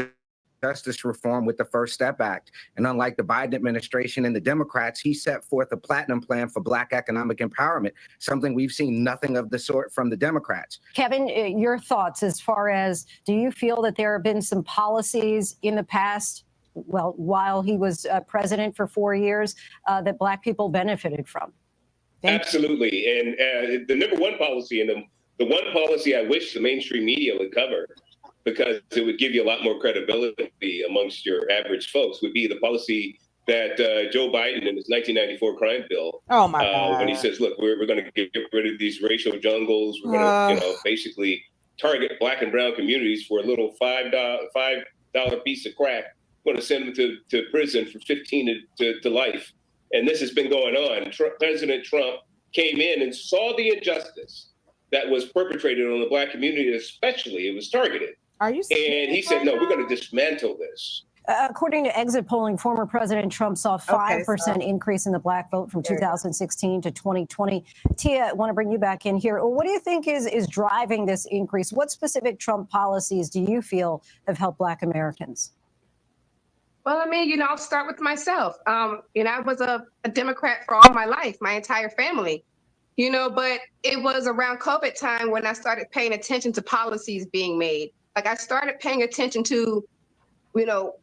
justice reform with the First Step Act. And unlike the Biden administration and the Democrats, he set forth a platinum plan for Black economic empowerment, something we've seen nothing of the sort from the Democrats. Kevin, your thoughts as far as, do you feel that there have been some policies in the past, well, while he was president for 4 years, that Black people benefited from? Absolutely. And the number one policy, and the one policy I wish the mainstream media would cover, because it would give you a lot more credibility amongst your average folks, would be the policy that Joe Biden in his 1994 crime bill, oh my God, when he says, look, we're going to get rid of these racial jungles. We're going to, basically target Black and brown communities for a little $5 piece of crack. We're going to send them to prison for 15 to life. And this has been going on. President Trump came in and saw the injustice that was perpetrated on the Black community, especially. It was targeted. Are you serious? And he said, no, we're going to dismantle this. According to exit polling, former President Trump saw a 5% increase in the Black vote from 2016 to 2020. Tia, I want to bring you back in here. What do you think is driving this increase? What specific Trump policies do you feel have helped Black Americans? Well, I mean, I'll start with myself. I was a Democrat for all my life, my entire family, but it was around COVID time when I started paying attention to policies being made. Like, I started paying attention to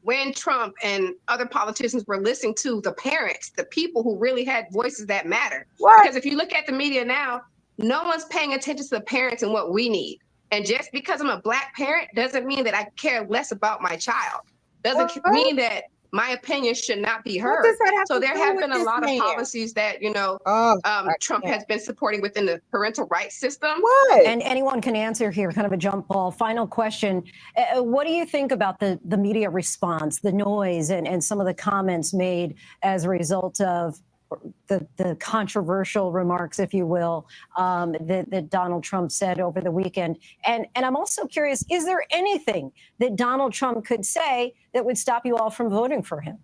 when Trump and other politicians were listening to the parents, the people who really had voices that matter. What? Because if you look at the media now, no one's paying attention to the parents and what we need. And just because I'm a Black parent doesn't mean that I care less about my child. Doesn't What? mean that my opinion should not be What does heard. that have So to there do have with been a this lot of man? policies that, Oh, Trump has been supporting within the parental rights system. What? And anyone can answer here, kind of a jump ball. Final question. What do you think about the media response, the noise, and some of the comments made as a result of the controversial remarks, if you will, that Donald Trump said over the weekend? And I'm also curious, is there anything that Donald Trump could say that would stop you all from voting for him?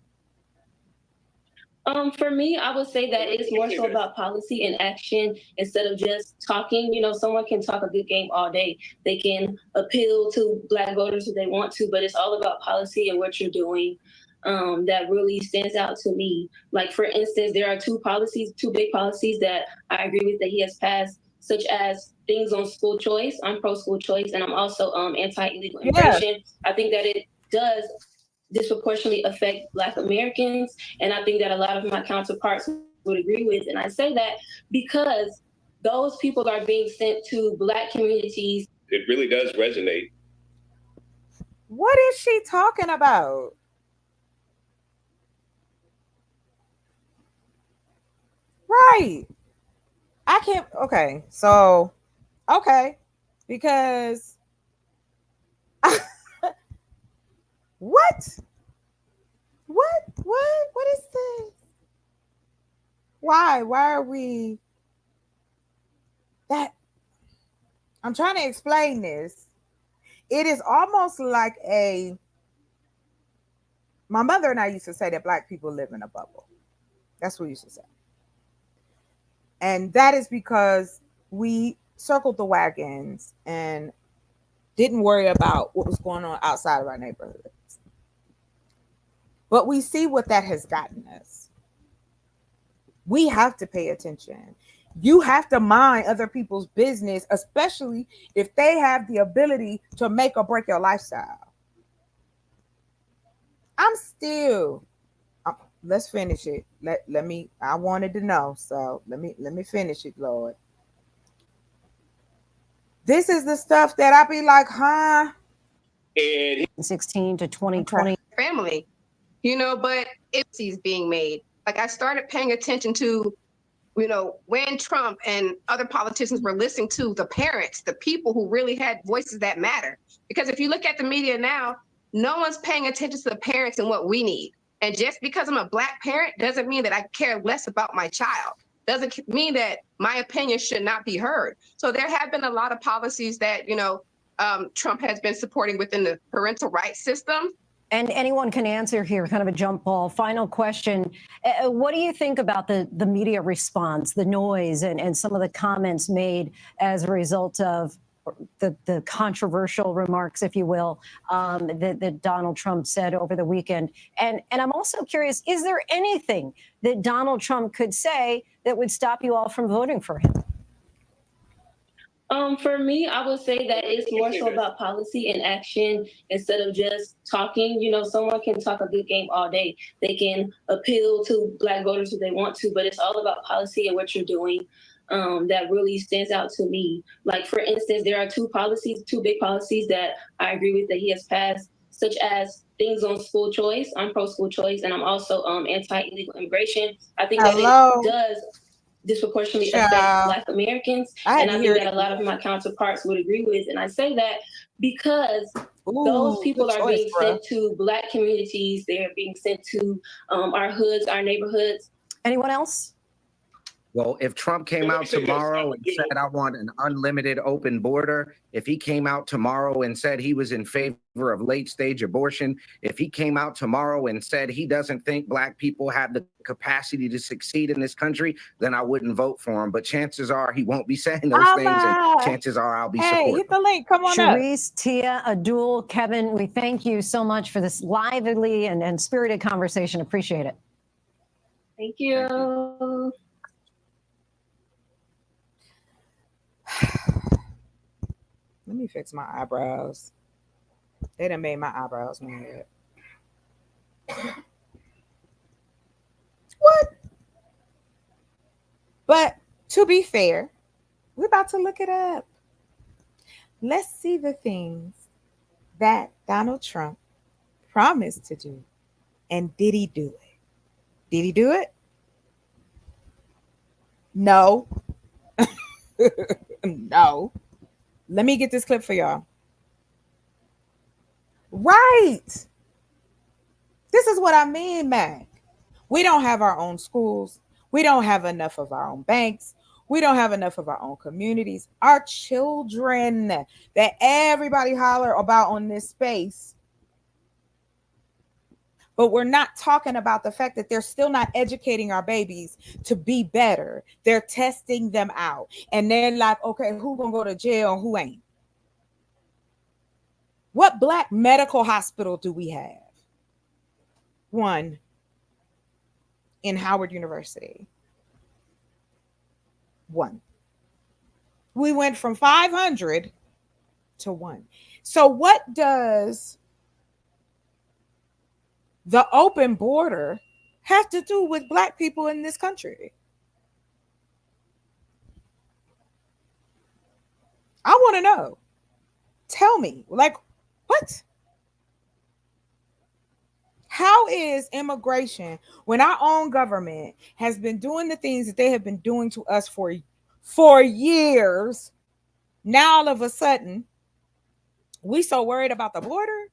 For me, I would say that it's more so about policy and action instead of just talking. Someone can talk a good game all day. They can appeal to Black voters if they want to, but it's all about policy and what you're doing. That really stands out to me. Like, for instance, there are two big policies that I agree with that he has passed, such as things on school choice. I'm pro school choice, and I'm also anti-illegal immigration. I think that it does disproportionately affect Black Americans, and I think that a lot of my counterparts would agree with. And I say that because those people are being sent to Black communities. It really does resonate. What is she talking about? Right. I can't. Okay. So, okay. Because what? What is this? Why are we that? I'm trying to explain this. It is almost like my mother and I used to say that Black people live in a bubble. That's what we used to say. And that is because we circled the wagons and didn't worry about what was going on outside of our neighborhoods. But we see what that has gotten us. We have to pay attention. You have to mind other people's business, especially if they have the ability to make or break your lifestyle. Let's finish it. Let me, I wanted to know. So let me finish it, Lord. This is the stuff that I be like, huh? And 16 to 2020 family, but it's being made. Like, I started paying attention to, when Trump and other politicians were listening to the parents, the people who really had voices that matter. Because if you look at the media now, no one's paying attention to the parents and what we need. And just because I'm a Black parent doesn't mean that I care less about my child. Doesn't mean that my opinion should not be heard. So there have been a lot of policies that, Trump has been supporting within the parental rights system. And anyone can answer here, kind of a jump ball. Final question. What do you think about the media response, the noise, and some of the comments made as a result of the controversial remarks, if you will, that Donald Trump said over the weekend? And I'm also curious, is there anything that Donald Trump could say that would stop you all from voting for him? For me, I would say that it's more so about policy and action instead of just talking. Someone can talk a good game all day. They can appeal to Black voters if they want to, but it's all about policy and what you're doing. That really stands out to me. Like, for instance, there are two big policies that I agree with that he has passed, such as things on school choice. I'm pro school choice, and I'm also anti-illegal immigration. I think that it does disproportionately affect Black Americans, and I think that a lot of my counterparts would agree with. And I say that because those people are being sent to Black communities. They're being sent to our hoods, our neighborhoods. Anyone else? Well, if Trump came out tomorrow and said, I want an unlimited open border, if he came out tomorrow and said he was in favor of late stage abortion, if he came out tomorrow and said he doesn't think Black people have the capacity to succeed in this country, then I wouldn't vote for him. But chances are he won't be saying those things, and chances are I'll be supporting. Hit the link. Come on Sharice, Tia, Abdul, Kevin, we thank you so much for this lively and spirited conversation. Appreciate it. Thank you. Let me fix my eyebrows. They done made my eyebrows mad. What? But to be fair, we're about to look it up. Let's see the things that Donald Trump promised to do. And did he do it? Did he do it? No. No. Let me get this clip for y'all. Right. This is what I mean, Mac. We don't have our own schools. We don't have enough of our own banks. We don't have enough of our own communities. Our children that everybody holler about on this space. But we're not talking about the fact that they're still not educating our babies to be better. They're testing them out. And they're like, okay, who gonna go to jail and who ain't? What Black medical hospital do we have? One in Howard University. One. We went from 500 to one. So what does the open border have to do with Black people in this country? I want to know. Tell me, like, what? How is immigration when our own government has been doing the things that they have been doing to us for years? Now all of a sudden, we so worried about the border?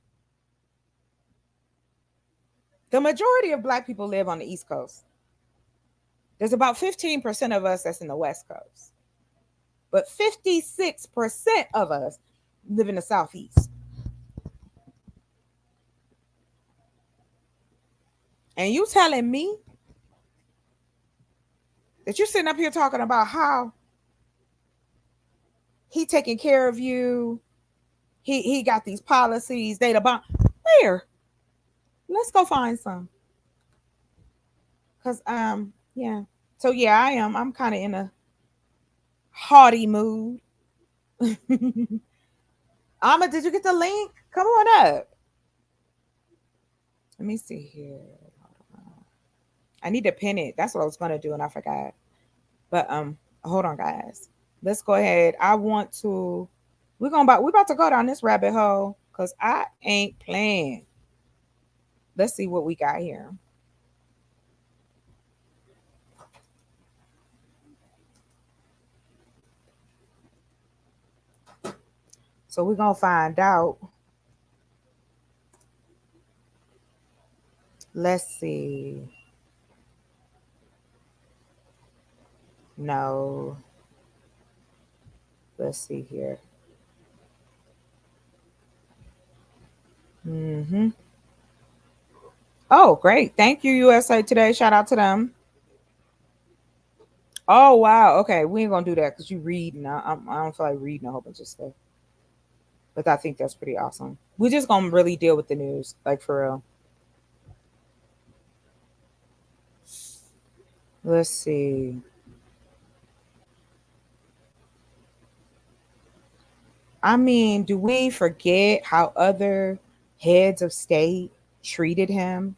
The majority of Black people live on the East Coast. There's about 15% of us that's in the West Coast. But 56% of us live in the Southeast. And you telling me that you're sitting up here talking about how he taking care of you, he got these policies, data bond. Where? Let's go find some. Cause yeah. So yeah, I'm kind of in a haughty mood. Alma, did you get the link? Come on up. Let me see here. I need to pin it. That's what I was gonna do, and I forgot. But hold on, guys. Let's go ahead. I want to. We're about to go down this rabbit hole because I ain't playing. Let's see what we got here. So we're gonna find out. Let's see. No. Let's see here. Mm-hmm. Oh, great. Thank you, USA Today. Shout out to them. Oh, wow. Okay. We ain't going to do that because you read, and I don't feel like reading a whole bunch of stuff. But I think that's pretty awesome. We're just going to really deal with the news, like for real. Let's see. I mean, do we forget how other heads of state treated him?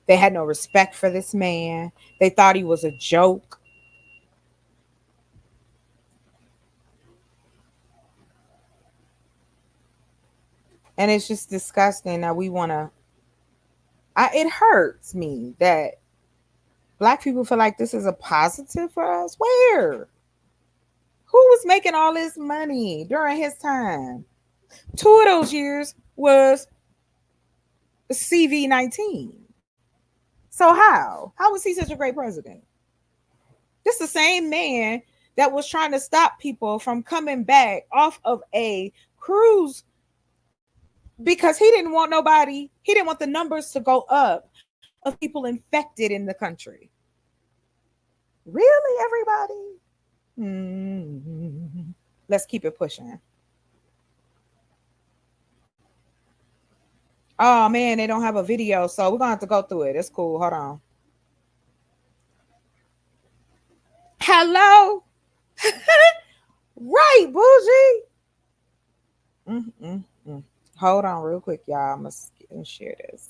They had no respect for this man. They thought he was a joke. And it's just disgusting that we want to. It hurts me that Black people feel like this is a positive for us. Where? Who was making all this money during his time? 2 of those years was CV-19. So how was he such a great president? This the same man that was trying to stop people from coming back off of a cruise because he didn't want the numbers to go up of people infected in the country. Really, everybody? Mm-hmm. Let's keep it pushing. Oh man, they don't have a video, so we're gonna have to go through it. It's cool. Hold on. Hello. Right, bougie. Mm-mm-mm. Hold on real quick, y'all. I must share this.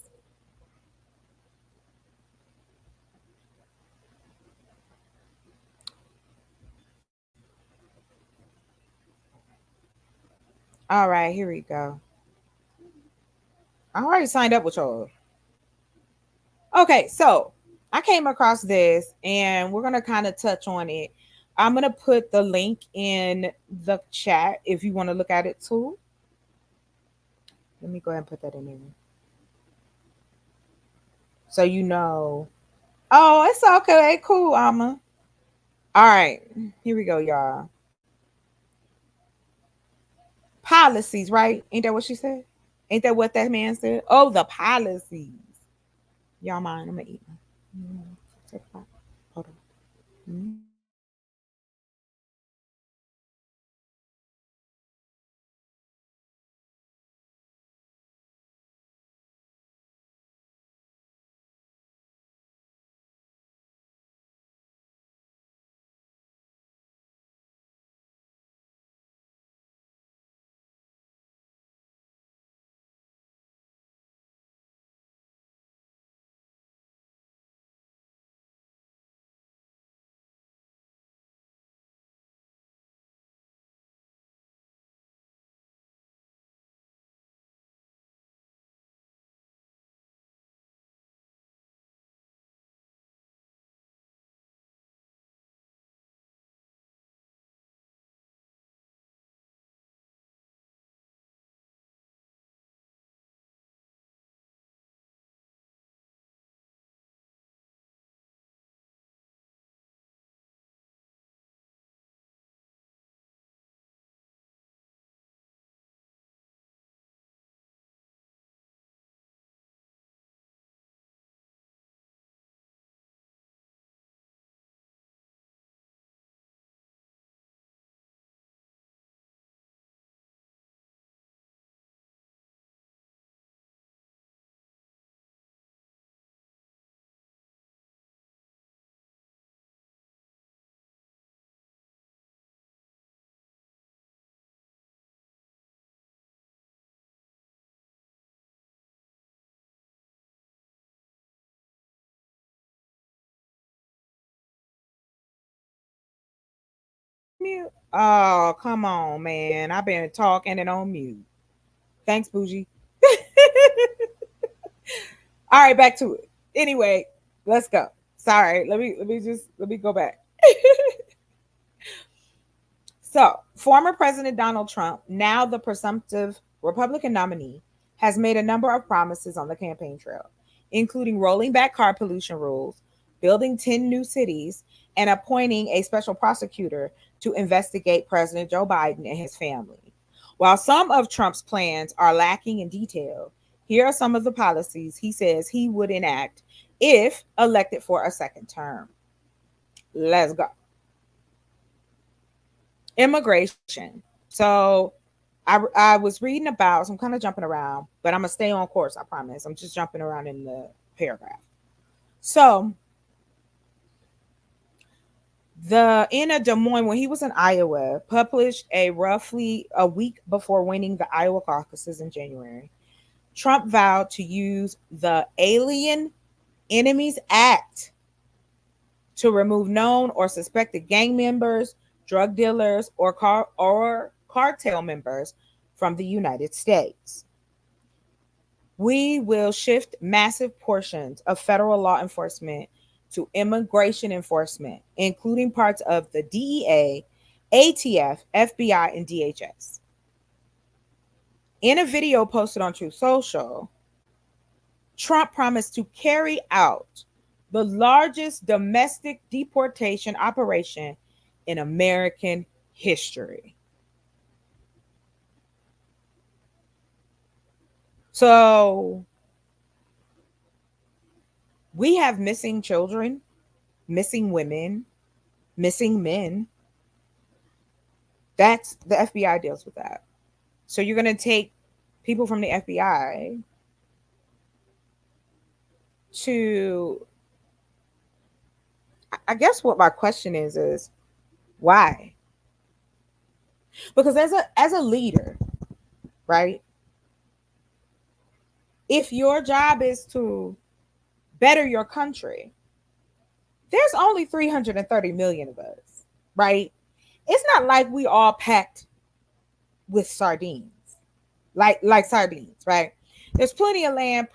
All right, here we go. I already signed up with y'all. Okay, so I came across this and we're gonna kind of touch on it. I'm gonna put the link in the chat if you want to look at it too. Let me go ahead and put that in there so you know. Oh, it's okay. Cool, Alma. All right, here we go, y'all. Policies, right? Ain't that what she said? Ain't that what that man said? Oh, the policies. Y'all mind? I'm gonna eat. Take a bite. Hold on. Mute. Oh, come on, man. I've been talking and on mute. Thanks, Bougie. All right, back to it. Anyway, let's go. Sorry, let me go back. So, former President Donald Trump, now the presumptive Republican nominee, has made a number of promises on the campaign trail, including rolling back car pollution rules, building 10 new cities, and appointing a special prosecutor to investigate President Joe Biden and his family. While some of Trump's plans are lacking in detail, here are some of the policies he says he would enact if elected for a second term. Let's go. Immigration. So I was reading about, so I'm kind of jumping around, but I'm gonna stay on course, I promise. I'm just jumping around in the paragraph. So the Anna Des Moines, when he was in Iowa, published a roughly a week before winning the Iowa caucuses in January. Trump vowed to use the Alien Enemies Act to remove known or suspected gang members, drug dealers, or cartel members from the United States. We will shift massive portions of federal law enforcement to immigration enforcement, including parts of the DEA, ATF, FBI, and DHS. In a video posted on Truth Social, Trump promised to carry out the largest domestic deportation operation in American history. So we have missing children, missing women, missing men. That's the FBI deals with that. So you're going to take people from the FBI to, I guess what my question is why? Because as a leader, right? If your job is to better your country, there's only 330 million of us, right? It's not like we all packed with sardines. like sardines, right? There's plenty of land,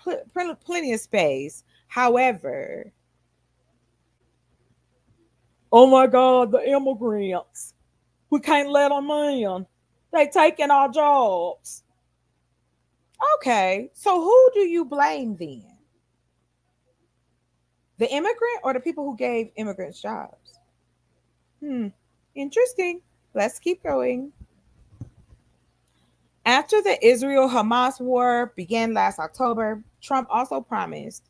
plenty of space. However, oh my God, the immigrants, we can't let them in. They taking our jobs. Okay, so who do you blame then? The immigrant or the people who gave immigrants jobs? Hmm, interesting. Let's keep going. After the Israel Hamas war began last October, Trump also promised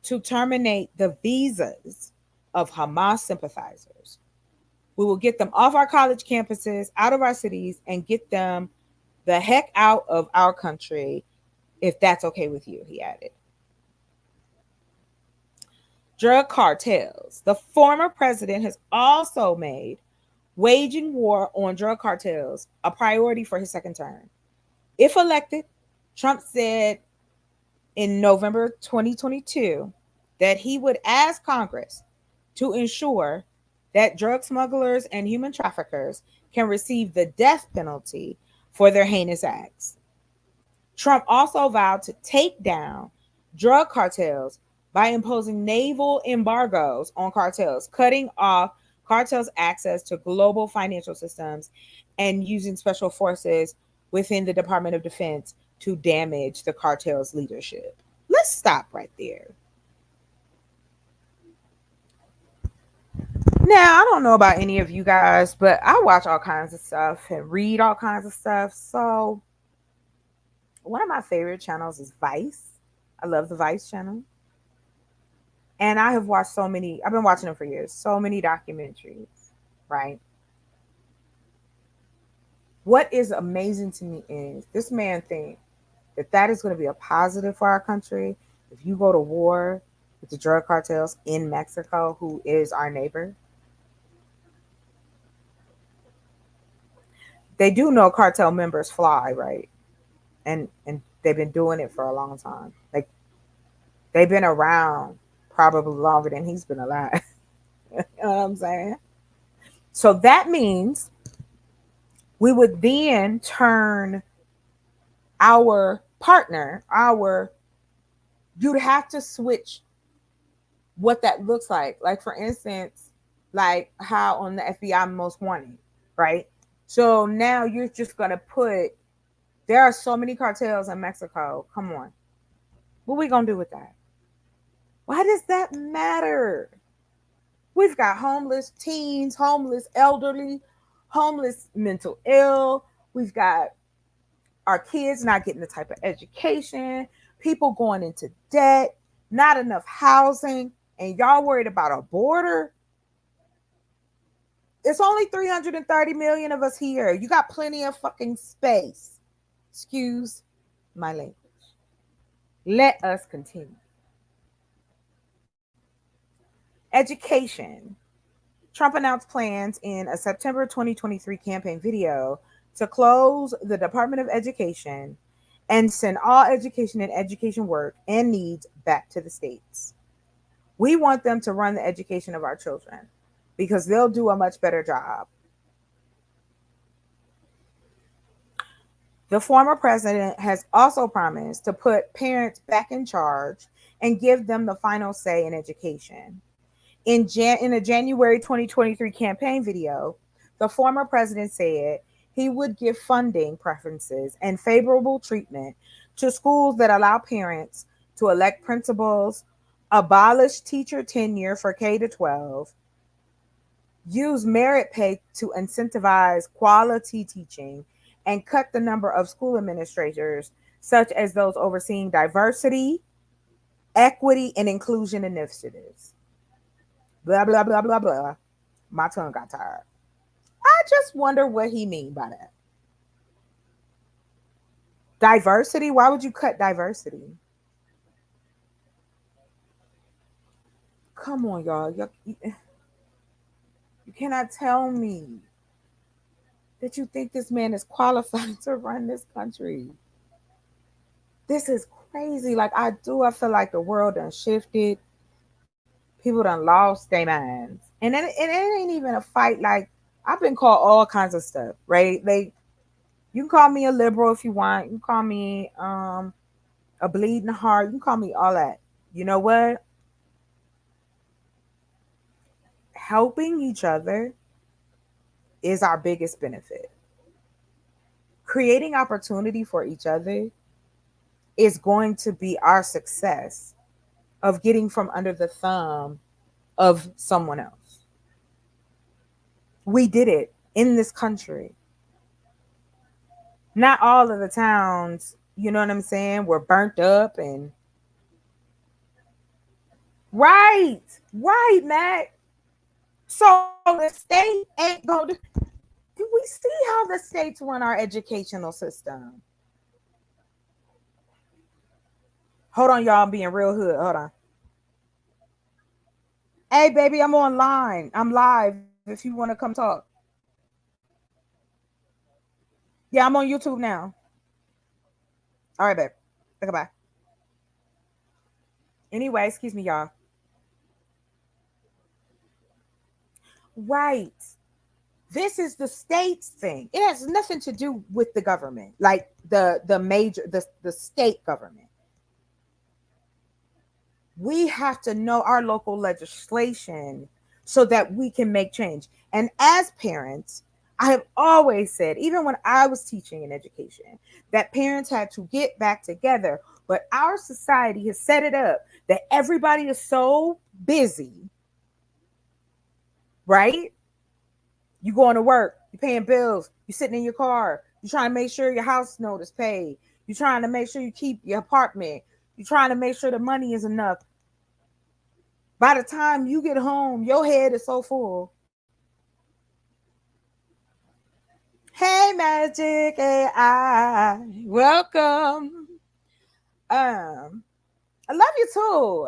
to terminate the visas of Hamas sympathizers. We will get them off our college campuses, out of our cities, and get them the heck out of our country if that's okay with you, he added. Drug cartels. The former president has also made waging war on drug cartels a priority for his second term. If elected, Trump said in November 2022 that he would ask Congress to ensure that drug smugglers and human traffickers can receive the death penalty for their heinous acts. Trump also vowed to take down drug cartels by imposing naval embargoes on cartels, cutting off cartels' access to global financial systems, and using special forces within the Department of Defense to damage the cartel's leadership. Let's stop right there. Now, I don't know about any of you guys, but I watch all kinds of stuff and read all kinds of stuff. So, one of my favorite channels is Vice. I love the Vice channel. And I have watched so many, I've been watching them for years, so many documentaries, right? What is amazing to me is this man thinks that that is going to be a positive for our country if you go to war with the drug cartels in Mexico, who is our neighbor. They do know cartel members fly, right? And they've been doing it for a long time. Like they've been around probably longer than he's been alive. You know what I'm saying? So that means we would then turn our partner, you'd have to switch what that looks like. Like for instance, like how on the FBI Most Wanted, right? So now you're just gonna put, there are so many cartels in Mexico. Come on. What are we gonna do with that? Why does that matter? We've got homeless teens, homeless elderly, homeless mental ill. We've got our kids not getting the type of education, people going into debt, not enough housing, and y'all worried about a border. It's only 330 million of us here. You got plenty of fucking space. Excuse my language. Let us continue. Education. Trump announced plans in a September 2023 campaign video to close the Department of Education and send all education and education work and needs back to the states. We want them to run the education of our children because they'll do a much better job. The former president has also promised to put parents back in charge and give them the final say in education. In a January 2023 campaign video, the former president said he would give funding preferences and favorable treatment to schools that allow parents to elect principals, abolish teacher tenure for K to 12, use merit pay to incentivize quality teaching, and cut the number of school administrators, such as those overseeing diversity, equity, and inclusion initiatives. Blah, blah, blah, blah, blah. My tongue got tired. I just wonder what he mean by that. Diversity? Why would you cut diversity? Come on, y'all. You cannot tell me that you think this man is qualified to run this country. This is crazy. Like I feel like the world done shifted. People done lost their minds. And it ain't even a fight. Like I've been called all kinds of stuff, right? Like You can call me a liberal if you want. You can call me a bleeding heart. You can call me all that. You know what? Helping each other is our biggest benefit. Creating opportunity for each other is going to be our success of getting from under the thumb of someone else. We did it in this country. Not all of the towns, you know what I'm saying, were burnt up and right, right, Matt. So the state ain't going to. Do we see how the states run our educational system? Hold on, y'all. I'm being real hood. Hold on. Hey, baby, I'm online. I'm live. If you want to come talk. Yeah, I'm on YouTube now. All right, babe. Okay, bye. Anyway, excuse me, y'all. Right. This is the state's thing. It has nothing to do with the government, like the major the state government. We have to know our local legislation so that we can make change. And as parents, I have always said, even when I was teaching in education, that parents had to get back together. But our society has set it up that everybody is so busy, right? You going to work, you paying bills, you sitting in your car, you trying to make sure your house note is paid, you trying to make sure you keep your apartment, you trying to make sure the money is enough. By the time you get home, your head is so full. Hey, Magic AI, welcome. I love you too.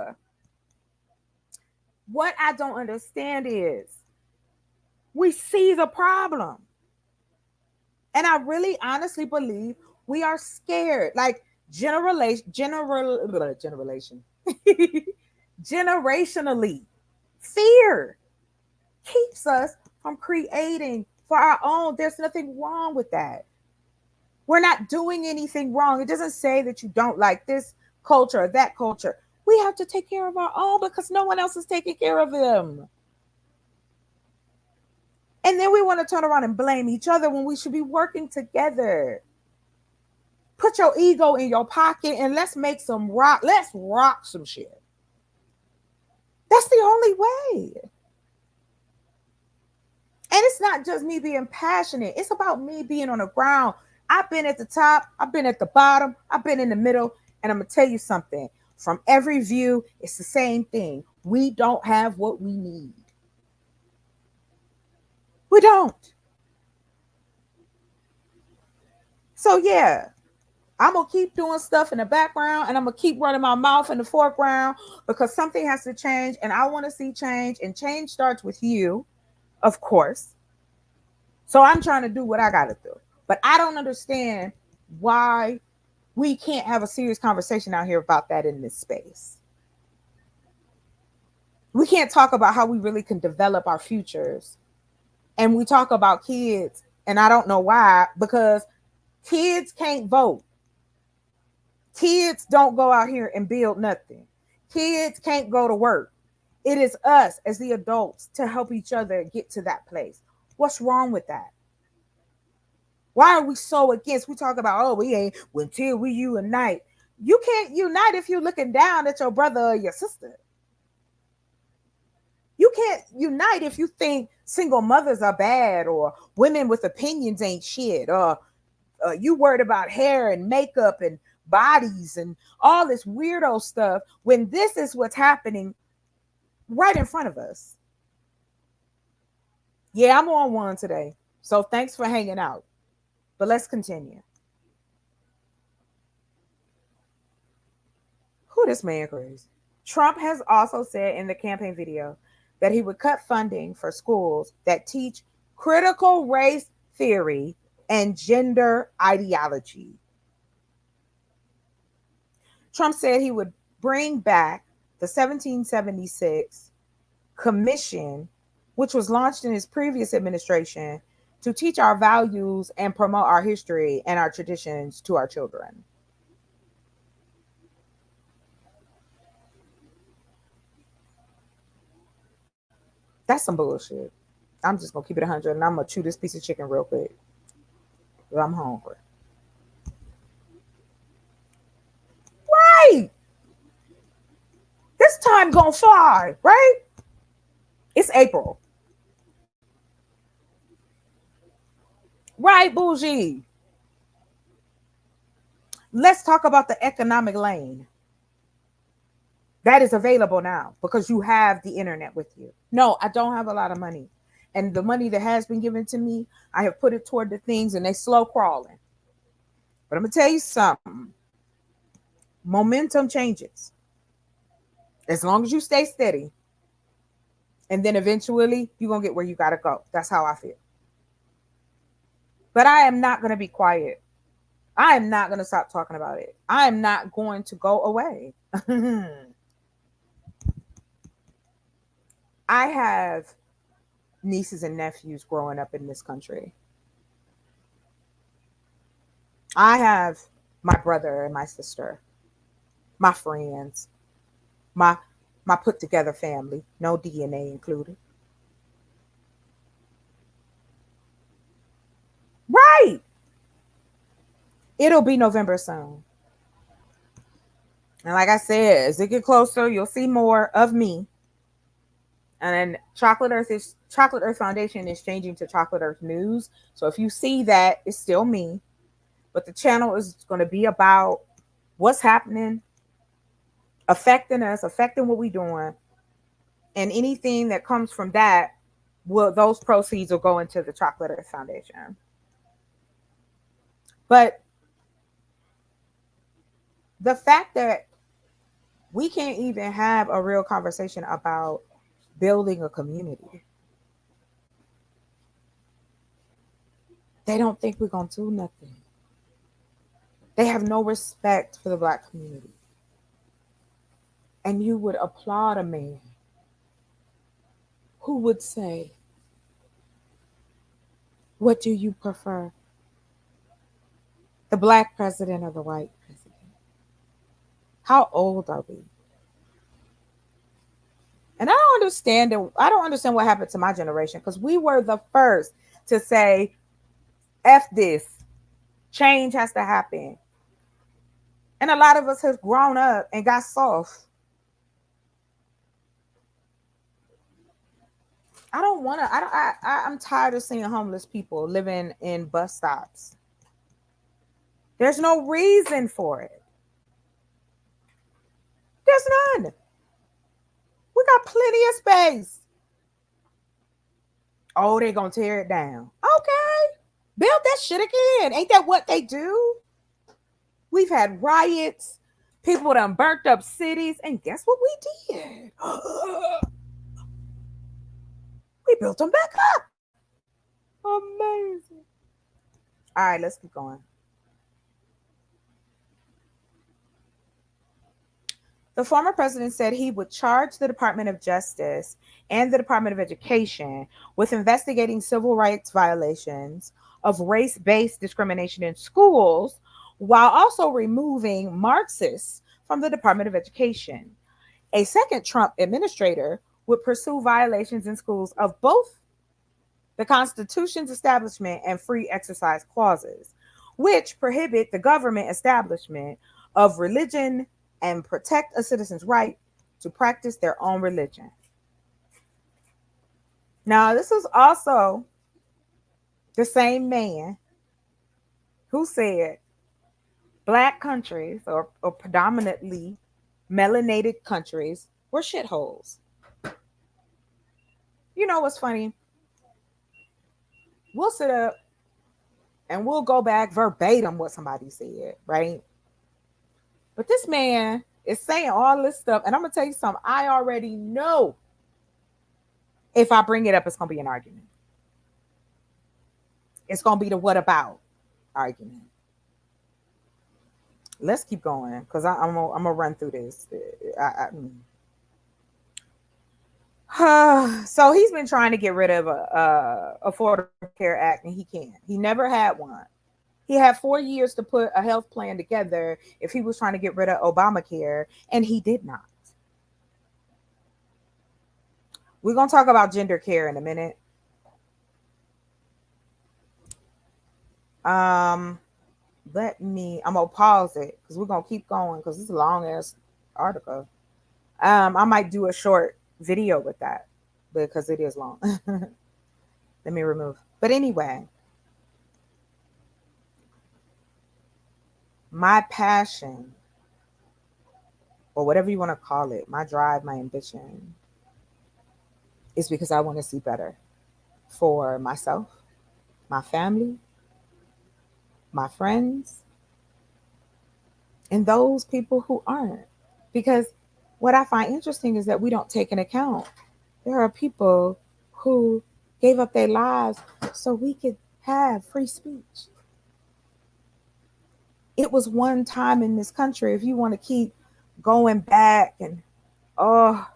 What I don't understand is we see the problem. And I really honestly believe we are scared. Like generationally, fear keeps us from creating for our own. There's nothing wrong with that. We're not doing anything wrong. It doesn't say that you don't like this culture or that culture. We have to take care of our own because no one else is taking care of them. And then we want to turn around and blame each other when we should be working together. Put your ego in your pocket and let's make some rock. Let's rock some shit. That's the only way. And it's not just me being passionate. It's about me being on the ground. I've been at the top. I've been at the bottom. I've been in the middle. And I'm going to tell you something. From every view, it's the same thing. We don't have what we need. We don't. So, yeah, I'm going to keep doing stuff in the background and I'm going to keep running my mouth in the foreground because something has to change and I want to see change. And change starts with you, of course. So I'm trying to do what I got to do. But I don't understand why we can't have a serious conversation out here about that in this space. We can't talk about how we really can develop our futures. And we talk about kids, and I don't know why, because kids can't vote. Kids don't go out here and build nothing. Kids can't go to work. It is us as the adults to help each other get to that place. What's wrong with that? Why are we so against? We talk about, oh, we ain't until we unite. You can't unite if you're looking down at your brother or your sister. You can't unite if you think single mothers are bad or women with opinions ain't shit or you worried about hair and makeup and bodies and all this weirdo stuff when this is what's happening right in front of us. Yeah, I'm on one today. So thanks for hanging out. But let's continue. Who this man crazy? Trump has also said in the campaign video that he would cut funding for schools that teach critical race theory and gender ideology. Trump said he would bring back the 1776 commission, which was launched in his previous administration to teach our values and promote our history and our traditions to our children. That's some bullshit. I'm just gonna keep it 100 and I'm gonna chew this piece of chicken real quick. I'm hungry. Right. This time gonna fly, right? It's April. Right, bougie. Let's talk about the economic lane that is available now because you have the internet with you. No, I don't have a lot of money. And the money that has been given to me, I have put it toward the things and they slow crawling. But I'm going to tell you something. Momentum changes. As long as you stay steady. And then eventually you're going to get where you got to go. That's how I feel. But I am not going to be quiet. I am not going to stop talking about it. I am not going to go away. I have nieces and nephews growing up in this country. I have my brother and my sister, my friends, my put together family, no DNA included. Right. It'll be November soon. And like I said, as it get closer, you'll see more of me. And then Chocolate Earth Foundation is changing to Chocolate Earth News. So if you see that, it's still me. But the channel is going to be about what's happening, affecting us, affecting what we're doing. And anything that comes from that, those proceeds will go into the Chocolate Earth Foundation. But the fact that we can't even have a real conversation about building a community. They don't think we're going to do nothing. They have no respect for the Black community. And you would applaud a man who would say, what do you prefer? The Black president or the white president? How old are we? And I don't understand what happened to my generation because we were the first to say, F this. Change has to happen. And a lot of us have grown up and got soft. I'm tired of seeing homeless people living in bus stops. There's no reason for it. There's none. We got plenty of space. Oh, they're going to tear it down. Okay. Build that shit again. Ain't that what they do? We've had riots. People done burnt up cities. And guess what we did? We built them back up. Amazing. All right, let's keep going. The former president said he would charge the Department of Justice and the Department of Education with investigating civil rights violations of race-based discrimination in schools, while also removing Marxists from the Department of Education. A second Trump administrator would pursue violations in schools of both the Constitution's establishment and free exercise clauses, which prohibit the government establishment of religion and protect a citizen's right to practice their own religion. Now, this is also the same man who said Black countries or predominantly melanated countries were shitholes. You know what's funny? We'll sit up and we'll go back verbatim what somebody said, right? But this man is saying all this stuff, and I'm going to tell you something. I already know if I bring it up, it's going to be an argument. It's going to be the what about argument. Let's keep going because I'm going to run through this. So he's been trying to get rid of a Affordable Care Act, and he can't. He never had one. He had 4 years to put a health plan together if he was trying to get rid of Obamacare, and he did not. We're gonna talk about gender care in a minute. Um, I'm gonna pause it because we're gonna keep going because it's a long ass article. I might do a short video with that because it is long. Let me remove. But anyway, my passion, or whatever you want to call it, my drive, my ambition, is because I want to see better for myself, my family, my friends, and those people who aren't. Because what I find interesting is that we don't take into account there are people who gave up their lives so we could have free speech. It was one time in this country, if you want to keep going back and, oh,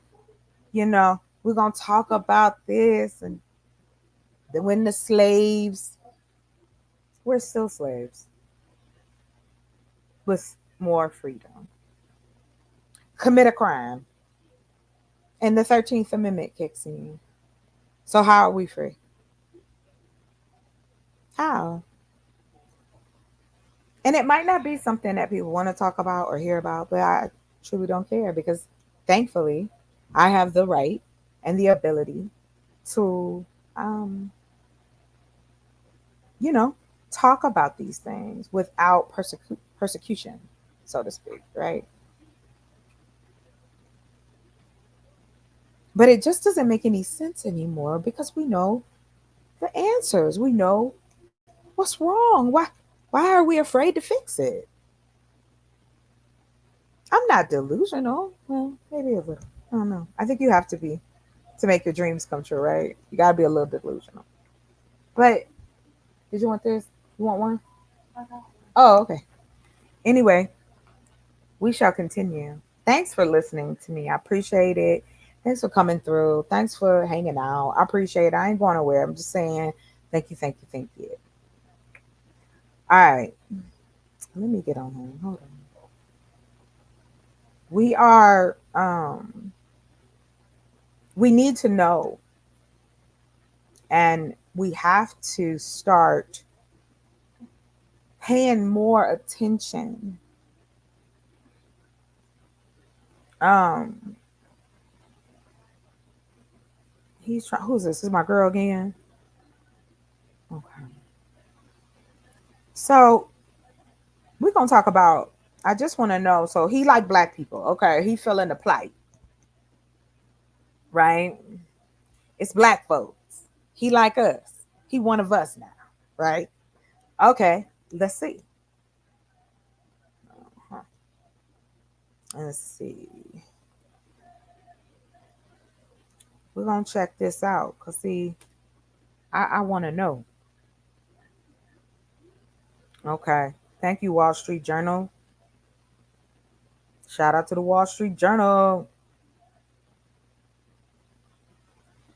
we're going to talk about this and when the slaves, we're still slaves with more freedom. Commit a crime and the 13th Amendment kicks in. So how are we free? How? And it might not be something that people want to talk about or hear about, but I truly don't care because thankfully I have the right and the ability to, um, you know, talk about these things without persecution, so to speak, right? But it just doesn't make any sense anymore because we know the answers. We know what's wrong. Why are we afraid to fix it? I'm not delusional. Well, maybe a little. I don't know. I think you have to be to make your dreams come true, right? You gotta be a little delusional. But did you want this? You want one? Oh, okay. Anyway, we shall continue. Thanks for listening to me. I appreciate it. Thanks for coming through. Thanks for hanging out. I appreciate it. I ain't going nowhere. I'm just saying thank you, thank you, thank you. All right. Let me get on here. Hold on. We are we need to know, and we have to start paying more attention. Um, he's trying. Who's this? This is my girl again. Okay. So we're gonna talk about. I just want to know. So he like black people. Okay, he feeling the plight, right? It's black folks. He like us. He one of us now, right? Okay. Let's see. Uh-huh. Let's see. We're gonna check this out. Cause see, I want to know. Okay. Thank you, Wall Street Journal. Shout out to the Wall Street Journal.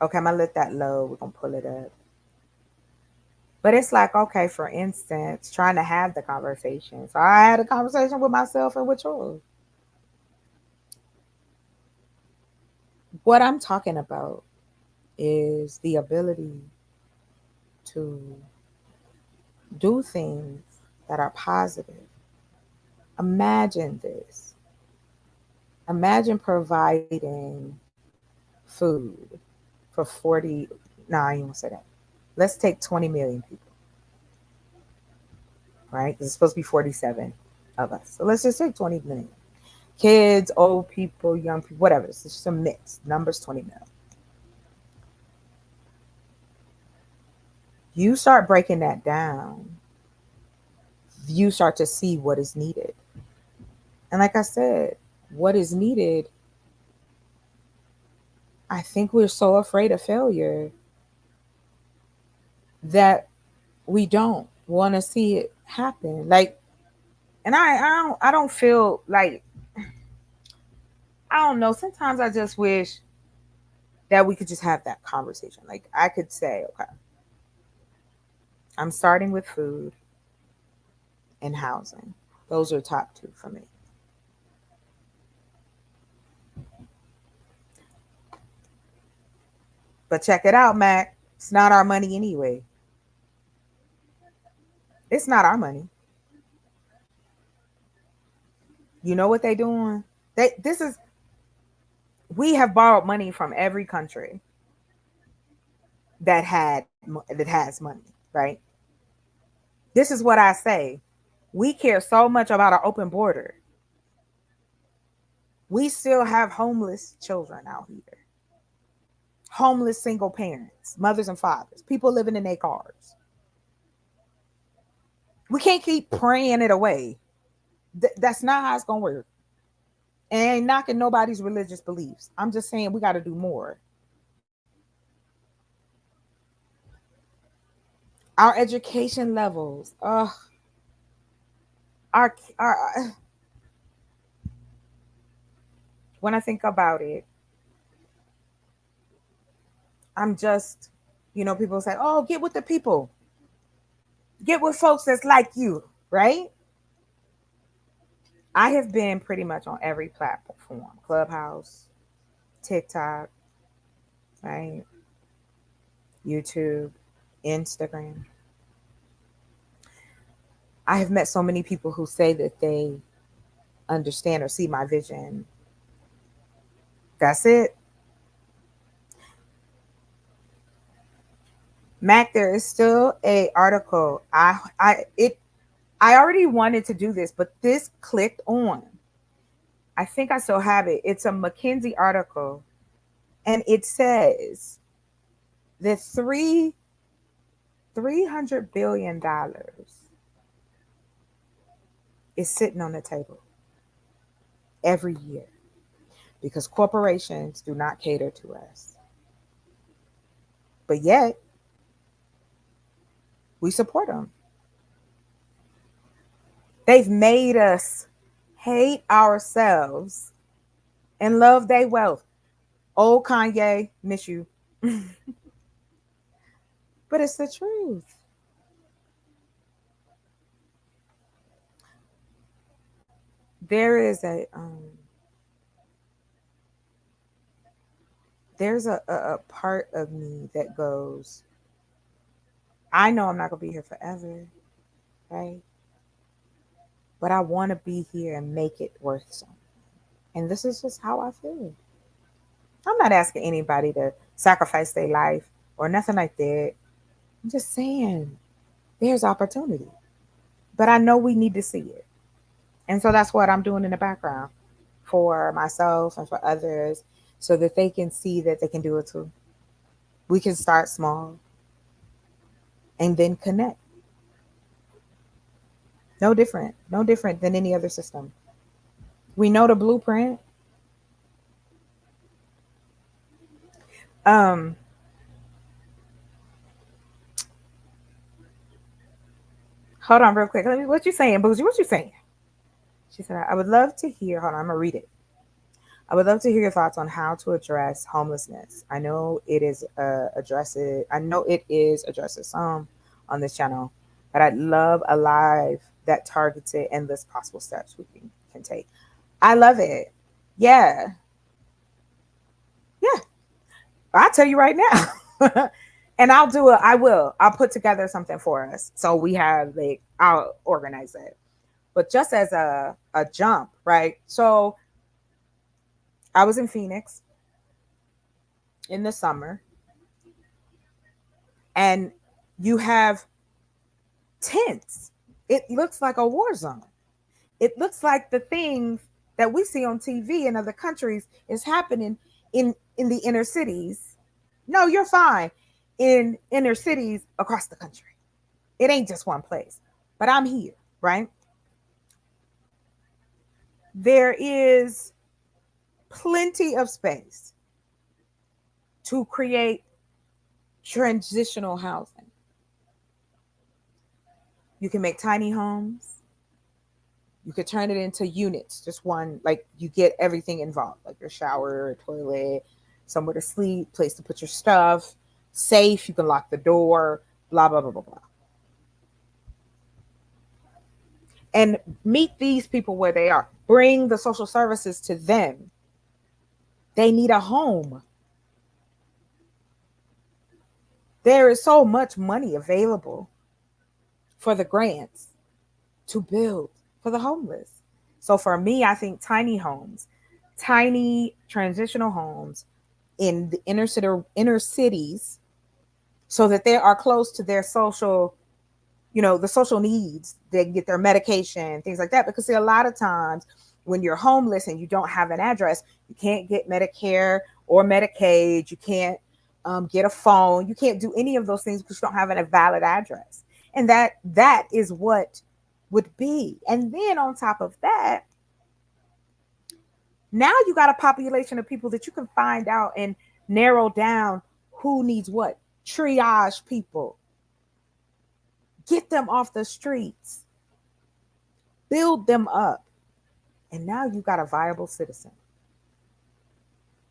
Okay, I'm gonna let that load. We're gonna pull it up. But it's like, okay, for instance, trying to have the conversation. So I had a conversation with myself and with yours. What I'm talking about is the ability to do things that are positive. Imagine this. Imagine providing food for 40, no, I ain't gonna say that. Let's take 20 million people, right? Because it's supposed to be 47 of us. So let's just say 20 million. Kids, old people, young people, whatever. It's just a mix. Numbers 20 million. You start breaking that down, you start to see what is needed. And like I said, what is needed, I think we're so afraid of failure that we don't want to see it happen. Like, and I don't feel like, I don't know. Sometimes I just wish that we could just have that conversation. Like I could say, okay, I'm starting with food and housing. Those are top two for me. But check it out, Mac. It's not our money anyway. It's not our money. You know what they doing? This is we have borrowed money from every country that has money, right? This is what I say. We care so much about our open border. We still have homeless children out here. Homeless single parents, mothers and fathers, people living in their cars. We can't keep praying it away. That's not how it's gonna work. And I ain't knocking nobody's religious beliefs. I'm just saying we got to do more. Our education levels, our when I think about it, I'm just, people say, "Oh, get with the people, get with folks that's like you," right? I have been pretty much on every platform: Clubhouse, TikTok, right, YouTube, Instagram. I have met so many people who say that they understand or see my vision. That's it. Mac, there is still a article. I already wanted to do this, but this clicked on. I think I still have it. It's a McKinsey article, and it says that $300 billion is sitting on the table every year because corporations do not cater to us. But yet, we support them. They've made us hate ourselves and love their wealth. Old Kanye, miss you. But it's the truth. There is there's a part of me that goes, I know I'm not gonna be here forever, right? But I want to be here and make it worth something. And this is just how I feel. I'm not asking anybody to sacrifice their life or nothing like that. I'm just saying there's opportunity. But I know we need to see it. And so that's what I'm doing in the background for myself and for others so that they can see that they can do it too. We can start small and then connect. No different. No different than any other system. We know the blueprint. Um Hold on real quick. What you saying, Boozy? What you saying? She said, I would love to hear, hold on, I'm gonna read it. I would love to hear your thoughts on how to address homelessness. I know it is addresses some on this channel, but I'd love a live that targets it and lists possible steps we can take. I love it. Yeah. Yeah. I'll tell you right now. And I'll put together something for us. So we have I'll organize it. But just as a jump, right? So I was in Phoenix in the summer, and you have tents. It looks like a war zone. It looks like the things that we see on TV in other countries is happening in the inner cities. No, you're fine. In inner cities across the country. It ain't just one place. But I'm here, right? There is plenty of space to create transitional housing. You can make tiny homes. You could turn it into units, just one, like you get everything involved, like your shower, toilet, somewhere to sleep, place to put your stuff, safe, you can lock the door, blah, blah, blah, blah, blah. And meet these people where they are. Bring the social services to them. They need a home. There is so much money available for the grants to build for the homeless. So for me, I think tiny homes, tiny transitional homes in the inner cities, so that they are close to their social, the social needs. They can get their medication, things like that. Because see, a lot of times when you're homeless and you don't have an address, you can't get Medicare or Medicaid. You can't get a phone. You can't do any of those things because you don't have a valid address. And that is what would be. And then on top of that, now you got a population of people that you can find out and narrow down who needs what. Triage people. Get them off the streets. Build them up. And now you got a viable citizen.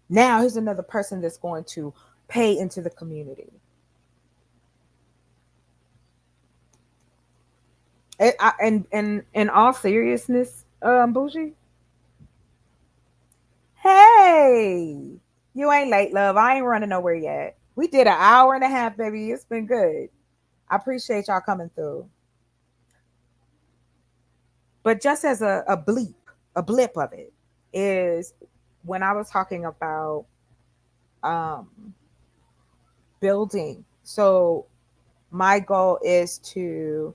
Now here's another person that's going to pay into the community. And in all seriousness, Bougie, hey, you ain't late, love. I ain't running nowhere yet. We did an hour and a half, baby. It's been good. I appreciate y'all coming through. But just as a blip of it is when I was talking about building. So my goal is to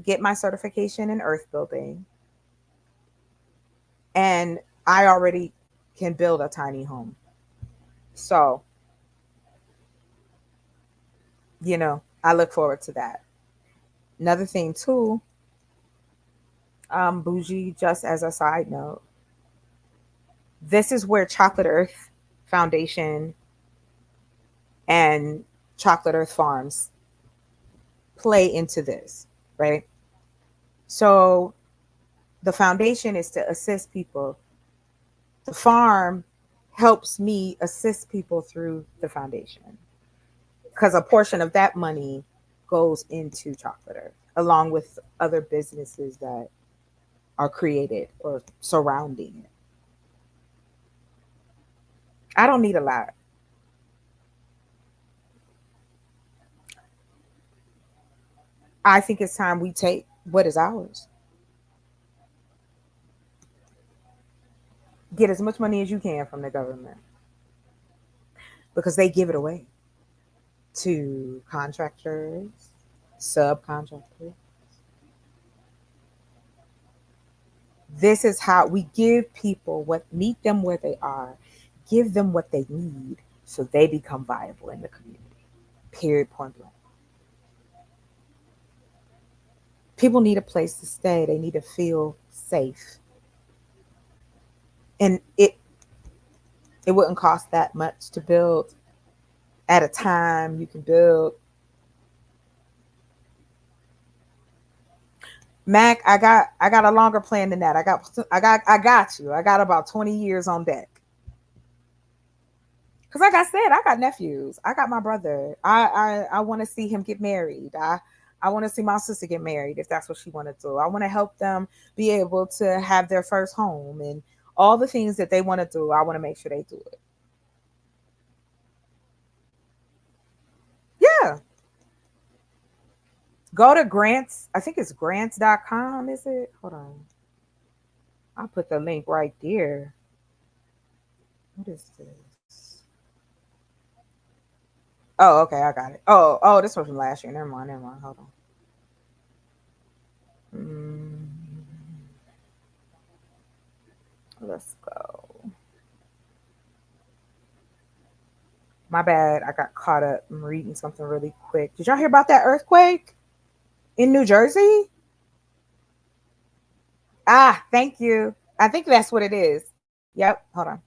get my certification in earth building. And I already can build a tiny home. So, I look forward to that. Another thing too, Bougie, just as a side note, this is where Chocolate Earth Foundation and Chocolate Earth Farms play into this, right? So the foundation is to assist people. The farm helps me assist people through the foundation because a portion of that money goes into Chocolate Earth, along with other businesses that are created or surrounding it. I don't need a lot. I think it's time we take what is ours. Get as much money as you can from the government because they give it away to contractors, subcontractors. This is how we give people meet them where they are, give them what they need so they become viable in the community. Period, point blank. People need a place to stay. They need to feel safe. And it wouldn't cost that much to build. At a time, you can build. Mac, I got a longer plan than that. I got you. I got about 20 years on deck. Cause like I said, I got nephews. I got my brother. I want to see him get married. I want to see my sister get married if that's what she want to do. I want to help them be able to have their first home and all the things that they want to do. I want to make sure they do it. Yeah. Go to grants. I think it's grants.com, is it? Hold on. I'll put the link right there. What is this? Oh, okay, I got it. Oh, this was from last year. Never mind. Hold on. Let's go. My bad. I got caught up. I'm reading something really quick. Did y'all hear about that earthquake in New Jersey? Ah, thank you. I think that's what it is. Yep. Hold on.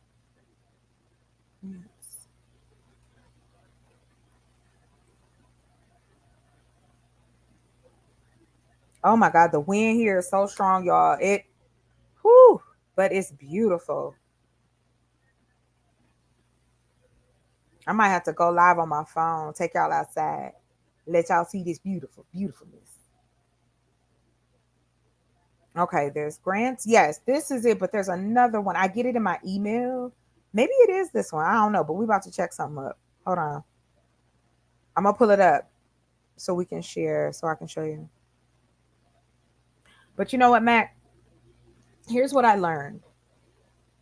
Oh my God, the wind here is so strong, y'all. But it's beautiful. I might have to go live on my phone, take y'all outside, let y'all see this beautifulness. Okay, there's grants. Yes, this is it, but there's another one. I get it in my email. Maybe it is this one. I don't know, but we about to check something up. Hold on. I'm gonna pull it up so we can share, so I can show you. But you know what, Mac? Here's what I learned.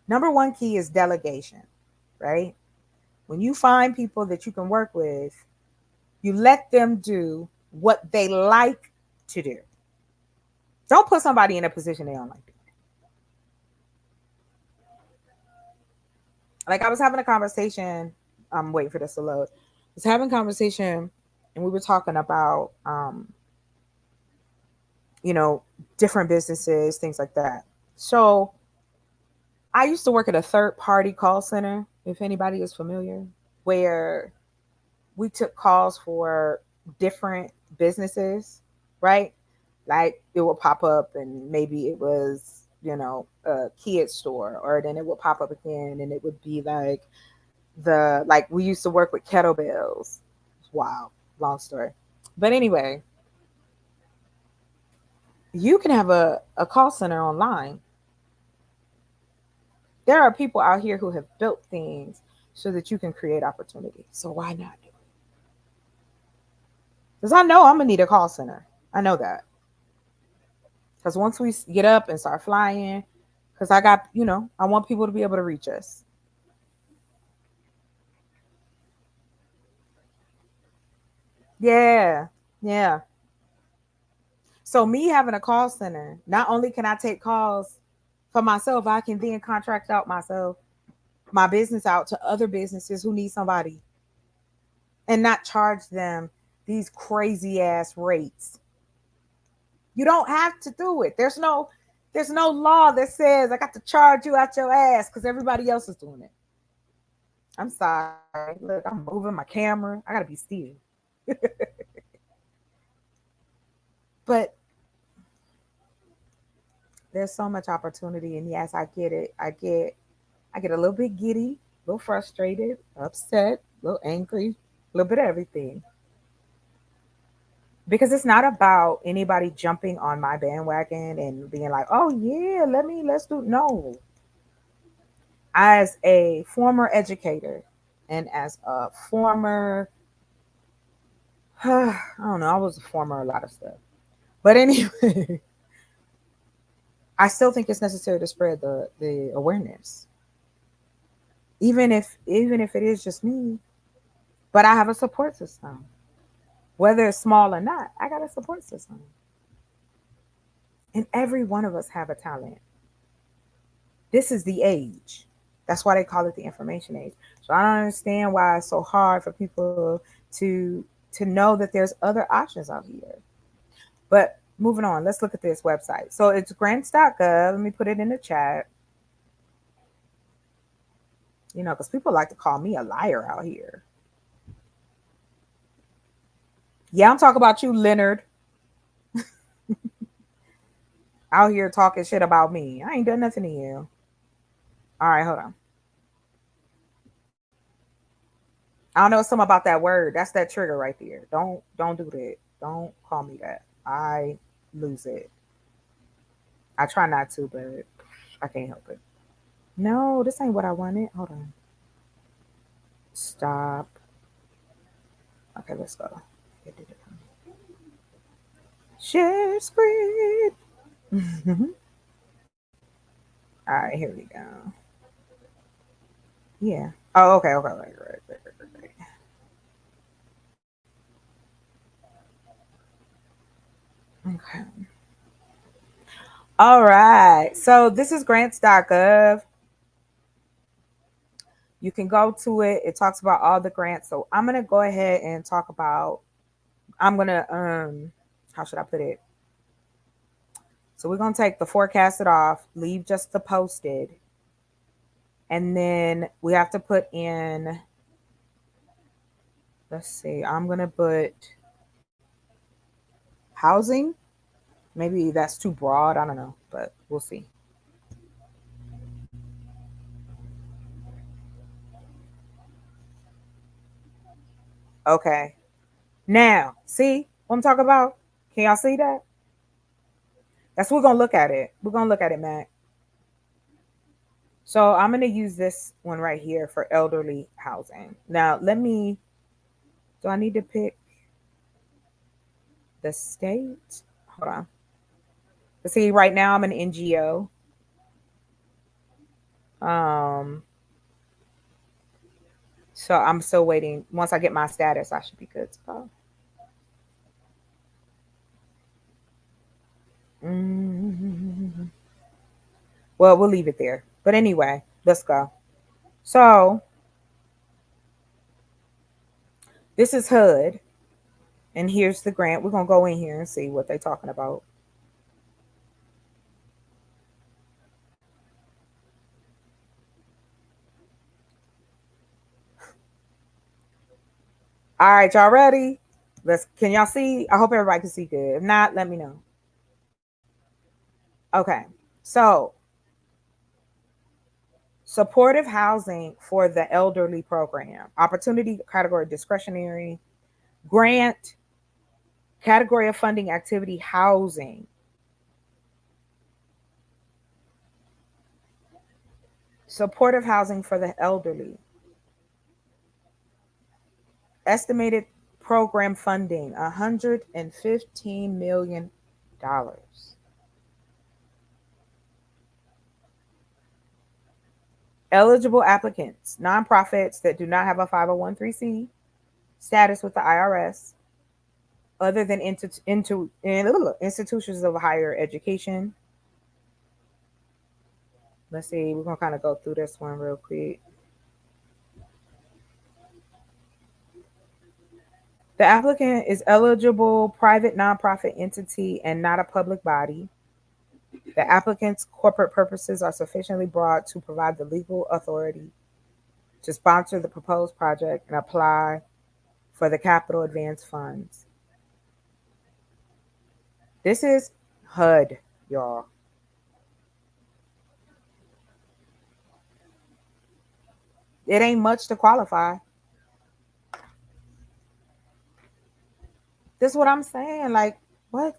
Number one key is delegation, right? When you find people that you can work with, you let them do what they like to do. Don't put somebody in a position they don't like to. Like I was having a conversation. I'm waiting for this to load. I was having a conversation, and we were talking about, you know, different businesses, things like that. So I used to work at a third party call center, if anybody is familiar, where we took calls for different businesses, right? Like it would pop up and maybe it was, you know, a kid store, or then it would pop up again and it would be like like we used to work with kettlebells. Wow, long story. But anyway, you can have a call center online. There are people out here who have built things so that you can create opportunity. So why not do it? Because I know I'm gonna need a call center. I know that. Because once we get up and start flying, because I got, you know, I want people to be able to reach us. Yeah, yeah. So me having a call center, not only can I take calls for myself, I can then contract out myself, my business out to other businesses who need somebody and not charge them these crazy ass rates. You don't have to do it. There's no law that says I got to charge you out your ass because everybody else is doing it. I'm sorry. Look, I'm moving my camera. I gotta be still. But there's so much opportunity, and yes, I get it. I get a little bit giddy, a little frustrated, upset, a little angry, a little bit of everything. Because it's not about anybody jumping on my bandwagon and being like, "Oh yeah, let's do." No, as a former educator and as a former, I don't know, I was a former a lot of stuff, but anyway, I still think it's necessary to spread the awareness, even if it is just me. But I have a support system, whether it's small or not. I got a support system, and every one of us have a talent. This is the age. That's why they call it the information age. So I don't understand why it's so hard for people to to know that there's other options out here. But moving on, let's look at this website. So it's grants.gov. Let me put it in the chat. You know, because people like to call me a liar out here. Yeah, I'm talking about you, Leonard, out here talking shit about me. I ain't done nothing to you. All right, hold on. I don't know something about that word. That's that trigger right there. Don't do that. Don't call me that. I lose it. I try not to, but I can't help it. No, this ain't what I wanted. Hold on. Stop. Okay, let's go. Share screen. All right, here we go. Yeah. Oh, okay, okay, right. Okay. All right. So this is grants.gov. You can go to it. It talks about all the grants. So I'm gonna go ahead and talk about. I'm gonna how should I put it? So we're gonna take the forecasted off, leave just the posted, and then we have to put in. Let's see. I'm gonna put housing. Maybe that's too broad. I don't know, but we'll see. Okay. Now, see what I'm talking about? Can y'all see that? That's what we're gonna look at it. We're gonna look at it, Matt. So I'm gonna use this one right here for elderly housing. Now, let me. Do I need to pick the state? Hold on. See, right now I'm an NGO. Um, so I'm still waiting. Once I get my status, I should be good to go. Mm. Well, we'll leave it there. But anyway, let's go. So this is HUD, and here's the grant. We're gonna go in here and see what they're talking about. All right, y'all ready? Let's. Can y'all see? I hope everybody can see good. If not, let me know. Okay. So supportive housing for the elderly program. Opportunity category discretionary. Grant category of funding activity housing. Supportive housing for the elderly. Estimated program funding $115 million. Eligible applicants, nonprofits that do not have a 501(c) status with the IRS, other than institutions of higher education. Let's see, we're gonna kind of go through this one real quick. The applicant is eligible private nonprofit entity and not a public body. The applicant's corporate purposes are sufficiently broad to provide the legal authority to sponsor the proposed project and apply for the capital advance funds. This is HUD, y'all. It ain't much to qualify. This is what I'm saying. Like, what?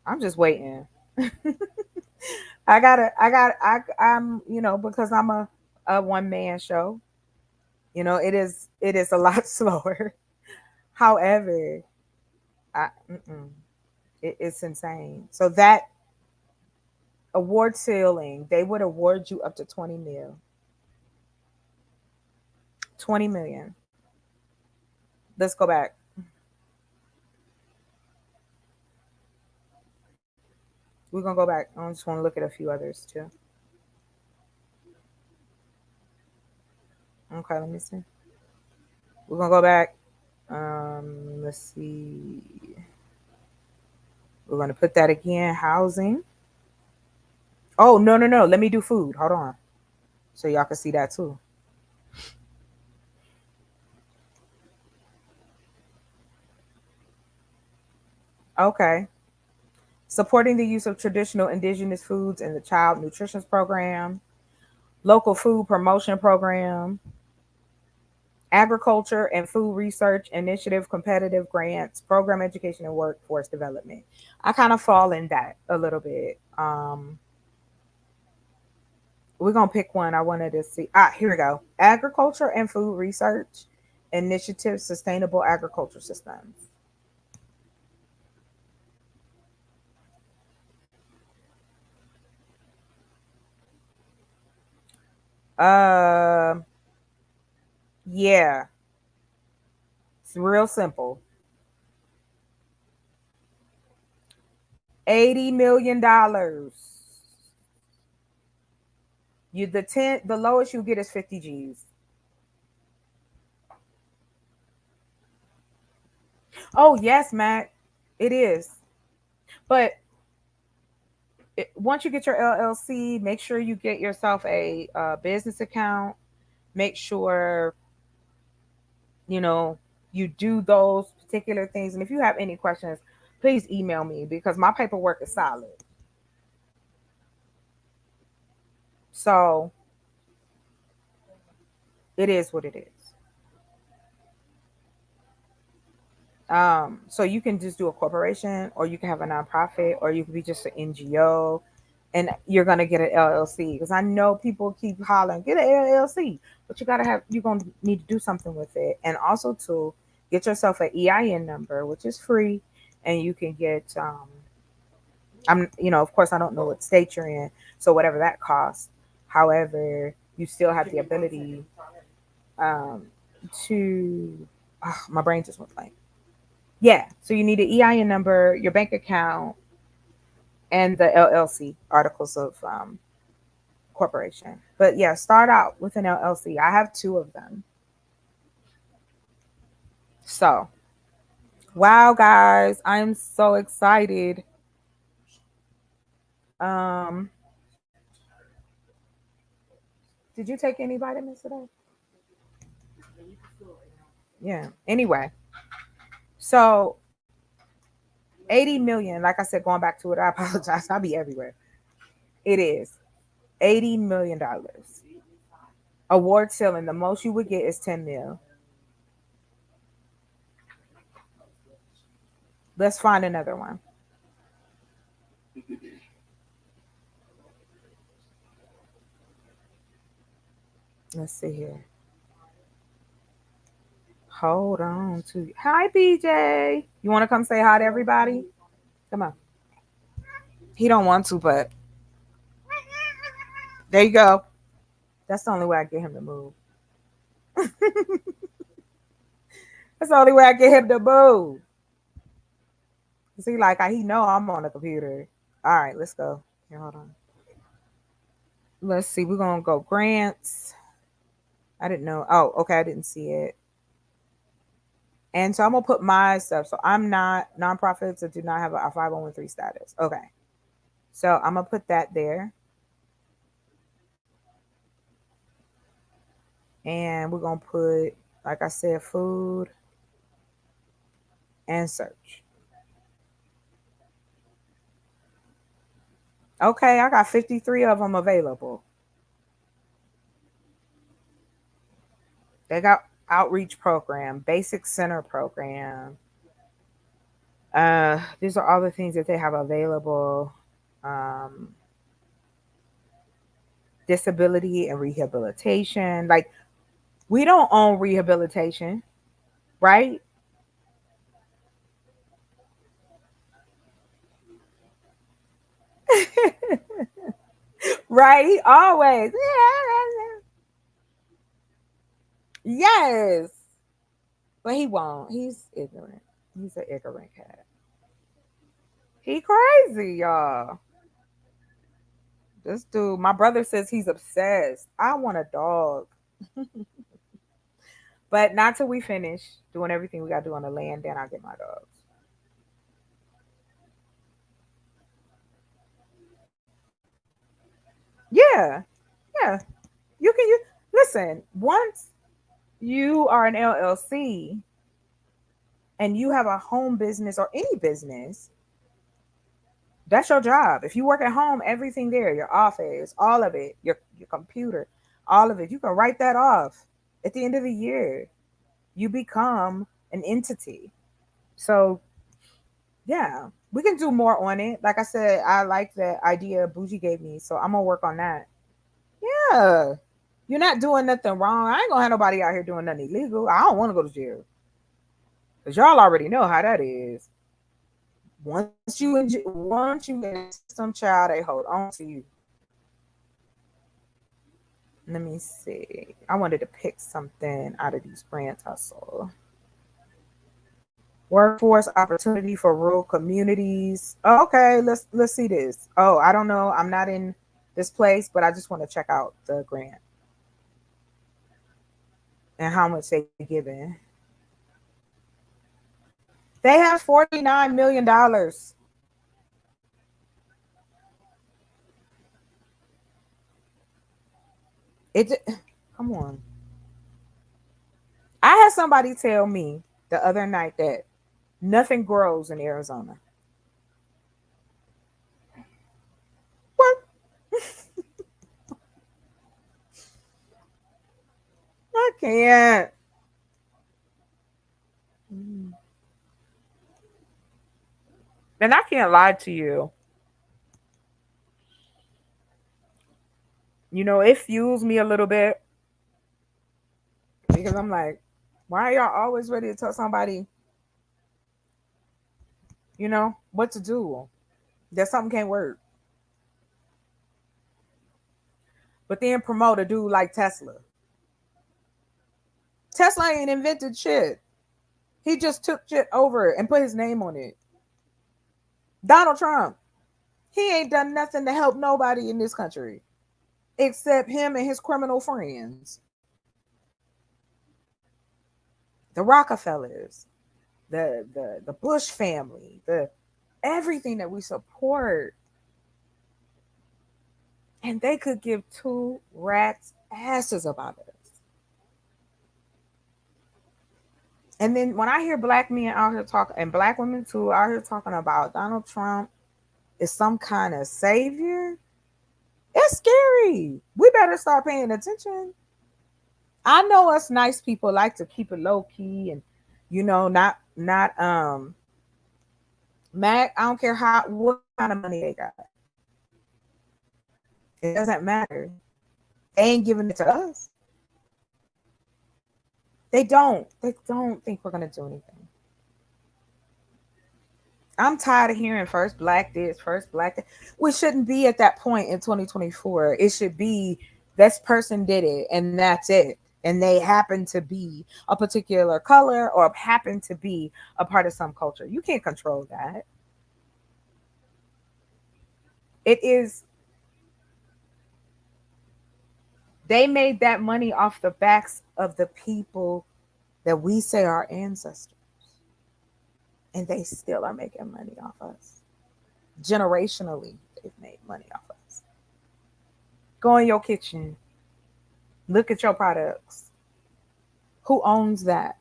I'm just waiting. I'm, because I'm a one man show, it is a lot slower. However, it's insane. So that award ceiling, they would award you up to 20 mil. 20 million. Let's go back. We're gonna go back. I just want to look at a few others too. Okay, let me see. We're gonna go back. Let's see. We're gonna put that again. Housing. Oh, no, no, no. Let me do food. Hold on. So y'all can see that too. Okay. Supporting the use of traditional indigenous foods in the child nutrition program, local food promotion program, agriculture and food research initiative, competitive grants, program education and workforce development. I kind of fall in that a little bit. We're gonna pick one I wanted to see. Here we go. Agriculture and food research initiative, sustainable agriculture systems. Uh, yeah, it's real simple. $80 million. The lowest you get is 50 G's. Oh yes, Matt, it is. But once you get your LLC, make sure you get yourself a business account. Make sure you know you do those particular things. And if you have any questions, please email me because my paperwork is solid. So it is what it is. So you can just do a corporation, or you can have a nonprofit, or you could be just an NGO, and you're gonna get an LLC. Because I know people keep hollering, get an LLC, but you're gonna need to do something with it, and also to get yourself an EIN number, which is free, and you can get. Of course, I don't know what state you're in, so whatever that costs. However, you still have the ability um, to. My brain just went blank. Yeah. So you need an EIN number, your bank account, and the LLC, articles of corporation. But yeah, start out with an LLC. I have two of them. So, wow, guys, I'm so excited. Um, did you take any vitamins today? Yeah. Anyway, so 80 million, like I said, going back to it, I apologize. I'll be everywhere. It is $80 million. Award ceiling, the most you would get is 10 mil. Let's find another one. Let's see here. Hold on to. Hi, BJ. You want to come say hi to everybody? Come on. He don't want to, but there you go. That's the only way I get him to move. That's the only way I get him to move. See, like he know I'm on the computer. All right, let's go. Here, hold on. Let's see. We're gonna go grants. I didn't know. Oh, okay. I didn't see it. And so I'm gonna put my stuff. So I'm not nonprofits that do not have a 501(c) status. Okay. So I'm gonna put that there. And we're gonna put, like I said, food and search. Okay, I got 53 of them available. They got outreach program, basic center program. These are all the things that they have available. Um, Disability and rehabilitation. Like, we don't own rehabilitation, right? Right? Always. Yes. But he won't. He's ignorant. He's an ignorant cat. He crazy, y'all. This dude, my brother says he's obsessed. I want a dog. But not till we finish doing everything we got to do on the land, then I'll get my dogs. Yeah. Yeah. Listen, once you are an LLC and you have a home business or any business, that's your job. If you work at home, everything there, your office, all of it, your computer, all of it, you can write that off. At the end of the year, you become an entity. So yeah, we can do more on it. Like I said, I like the idea Bougie gave me, so I'm gonna work on that. Yeah, you're not doing nothing wrong. I ain't gonna have nobody out here doing nothing illegal. I don't want to go to jail because y'all already know how that is. Once you get a system, child, they hold on to you. Let me see. I wanted to pick something out of these grants I saw. Workforce opportunity for rural communities. Oh, okay, let's see this. Oh, I don't know. I'm not in this place, but I just want to check out the grant and how much they giving. They have $49 million. It come on. I had somebody tell me the other night that nothing grows in Arizona. What? I can't. And I can't lie to you. It fuels me a little bit because I'm like, why are y'all always ready to tell somebody, what to do? That something can't work. But then promote a dude like Tesla. Tesla ain't invented shit. He just took shit over and put his name on it. Donald Trump, he ain't done nothing to help nobody in this country except him and his criminal friends. The Rockefellers, the Bush family, the everything that we support. And they could give two rats asses about us. And then when I hear black men out here talking, and black women too, out here talking about Donald Trump is some kind of savior, it's scary. We better start paying attention. I know us nice people like to keep it low key and not Mac, I don't care what kind of money they got. It doesn't matter. They ain't giving it to us. They don't. They don't think we're gonna do anything. I'm tired of hearing first black this, first black that. We shouldn't be at that point in 2024. It should be this person did it and that's it. And they happen to be a particular color or happen to be a part of some culture. You can't control that. It is, they made that money off the backs of the people that we say are ancestors. And they still are making money off us. Generationally, they've made money off us. Go in your kitchen. Look at your products. Who owns that?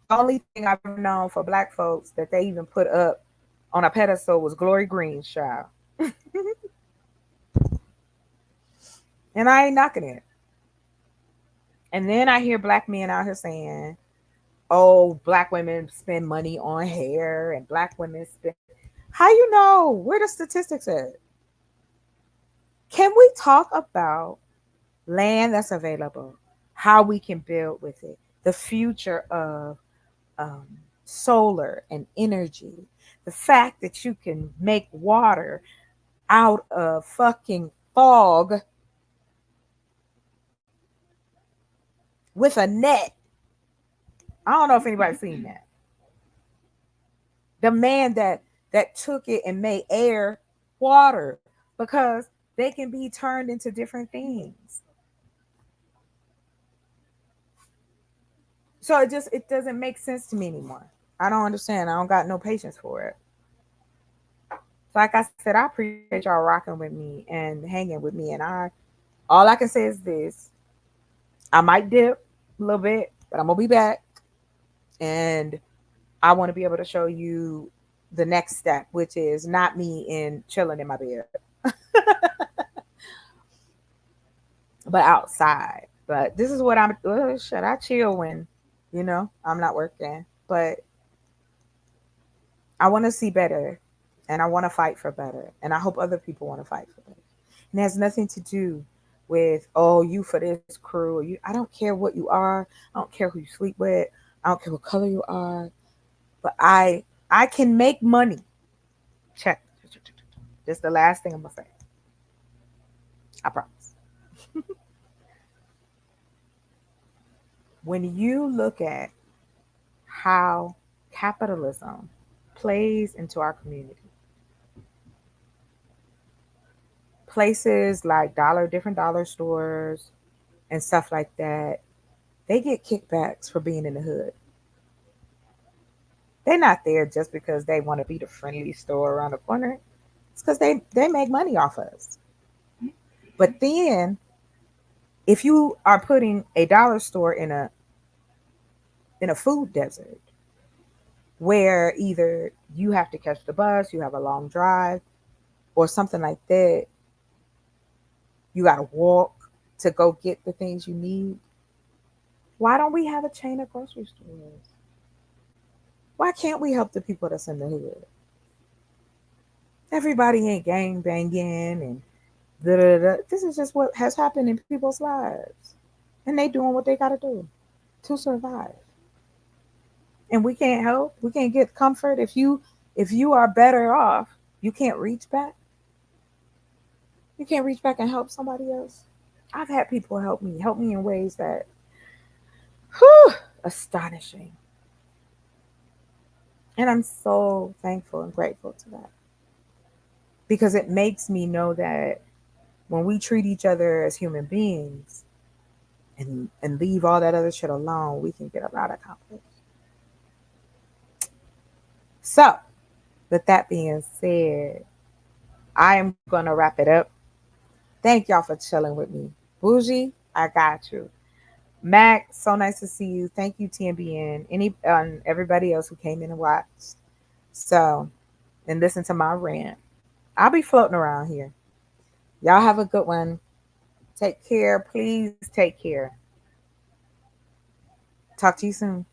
The only thing I've ever known for black folks that they even put up on a pedestal was Glory Greene's child. And I ain't knocking it. And then I hear black men out here saying, oh, black women spend money on hair and black women spend. How you know? Where the statistics at? Can we talk about land that's available, how we can build with it, the future of solar and energy, the fact that you can make water out of fucking fog with a net. I don't know if anybody's seen that. The man that took it and made air water because they can be turned into different things. So it doesn't make sense to me anymore. I don't understand. I don't got no patience for it. Like I said, I appreciate y'all rocking with me and hanging with me. And all I can say is this: I might dip a little bit, but I'm gonna be back, and I want to be able to show you the next step, which is not me in chilling in my bed, but outside. But this is what I'm. Should I chill when, I'm not working? But I want to see better, and I want to fight for better, and I hope other people want to fight for better. And it has nothing to do with, oh, you for this crew or you. I don't care what you are. I don't care who you sleep with. I don't care what color you are. But I can make money. Check. This is the last thing I'm gonna say. I promise. When you look at how capitalism plays into our community, places like different dollar stores and stuff like that, they get kickbacks for being in the hood. They're not there just because they want to be the friendly store around the corner. It's because they make money off us. But then if you are putting a dollar store in a food desert where either you have to catch the bus, you have a long drive, or something like that, you got to walk to go get the things you need. Why don't we have a chain of grocery stores? Why can't we help the people that's in the hood? Everybody ain't gang banging and da da da. This is just what has happened in people's lives, and they doing what they got to do to survive. And we can't help. We can't get comfort if you are better off. You can't reach back. You can't reach back and help somebody else. I've had people help me in ways that, whew, astonishing. And I'm so thankful and grateful to that because it makes me know that when we treat each other as human beings and leave all that other shit alone, we can get a lot accomplished. So, with that being said, I am gonna wrap it up. Thank y'all for chilling with me. Bougie, I got you. Mac, so nice to see you. Thank you, TMBN. Everybody else who came in and watched. So, and listen to my rant. I'll be floating around here. Y'all have a good one. Take care. Please take care. Talk to you soon.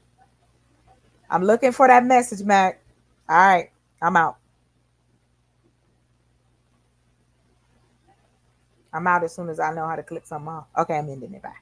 I'm looking for that message, Mac. All right. I'm out. I'm out as soon as I know how to click something off. Okay, I'm ending it. Bye.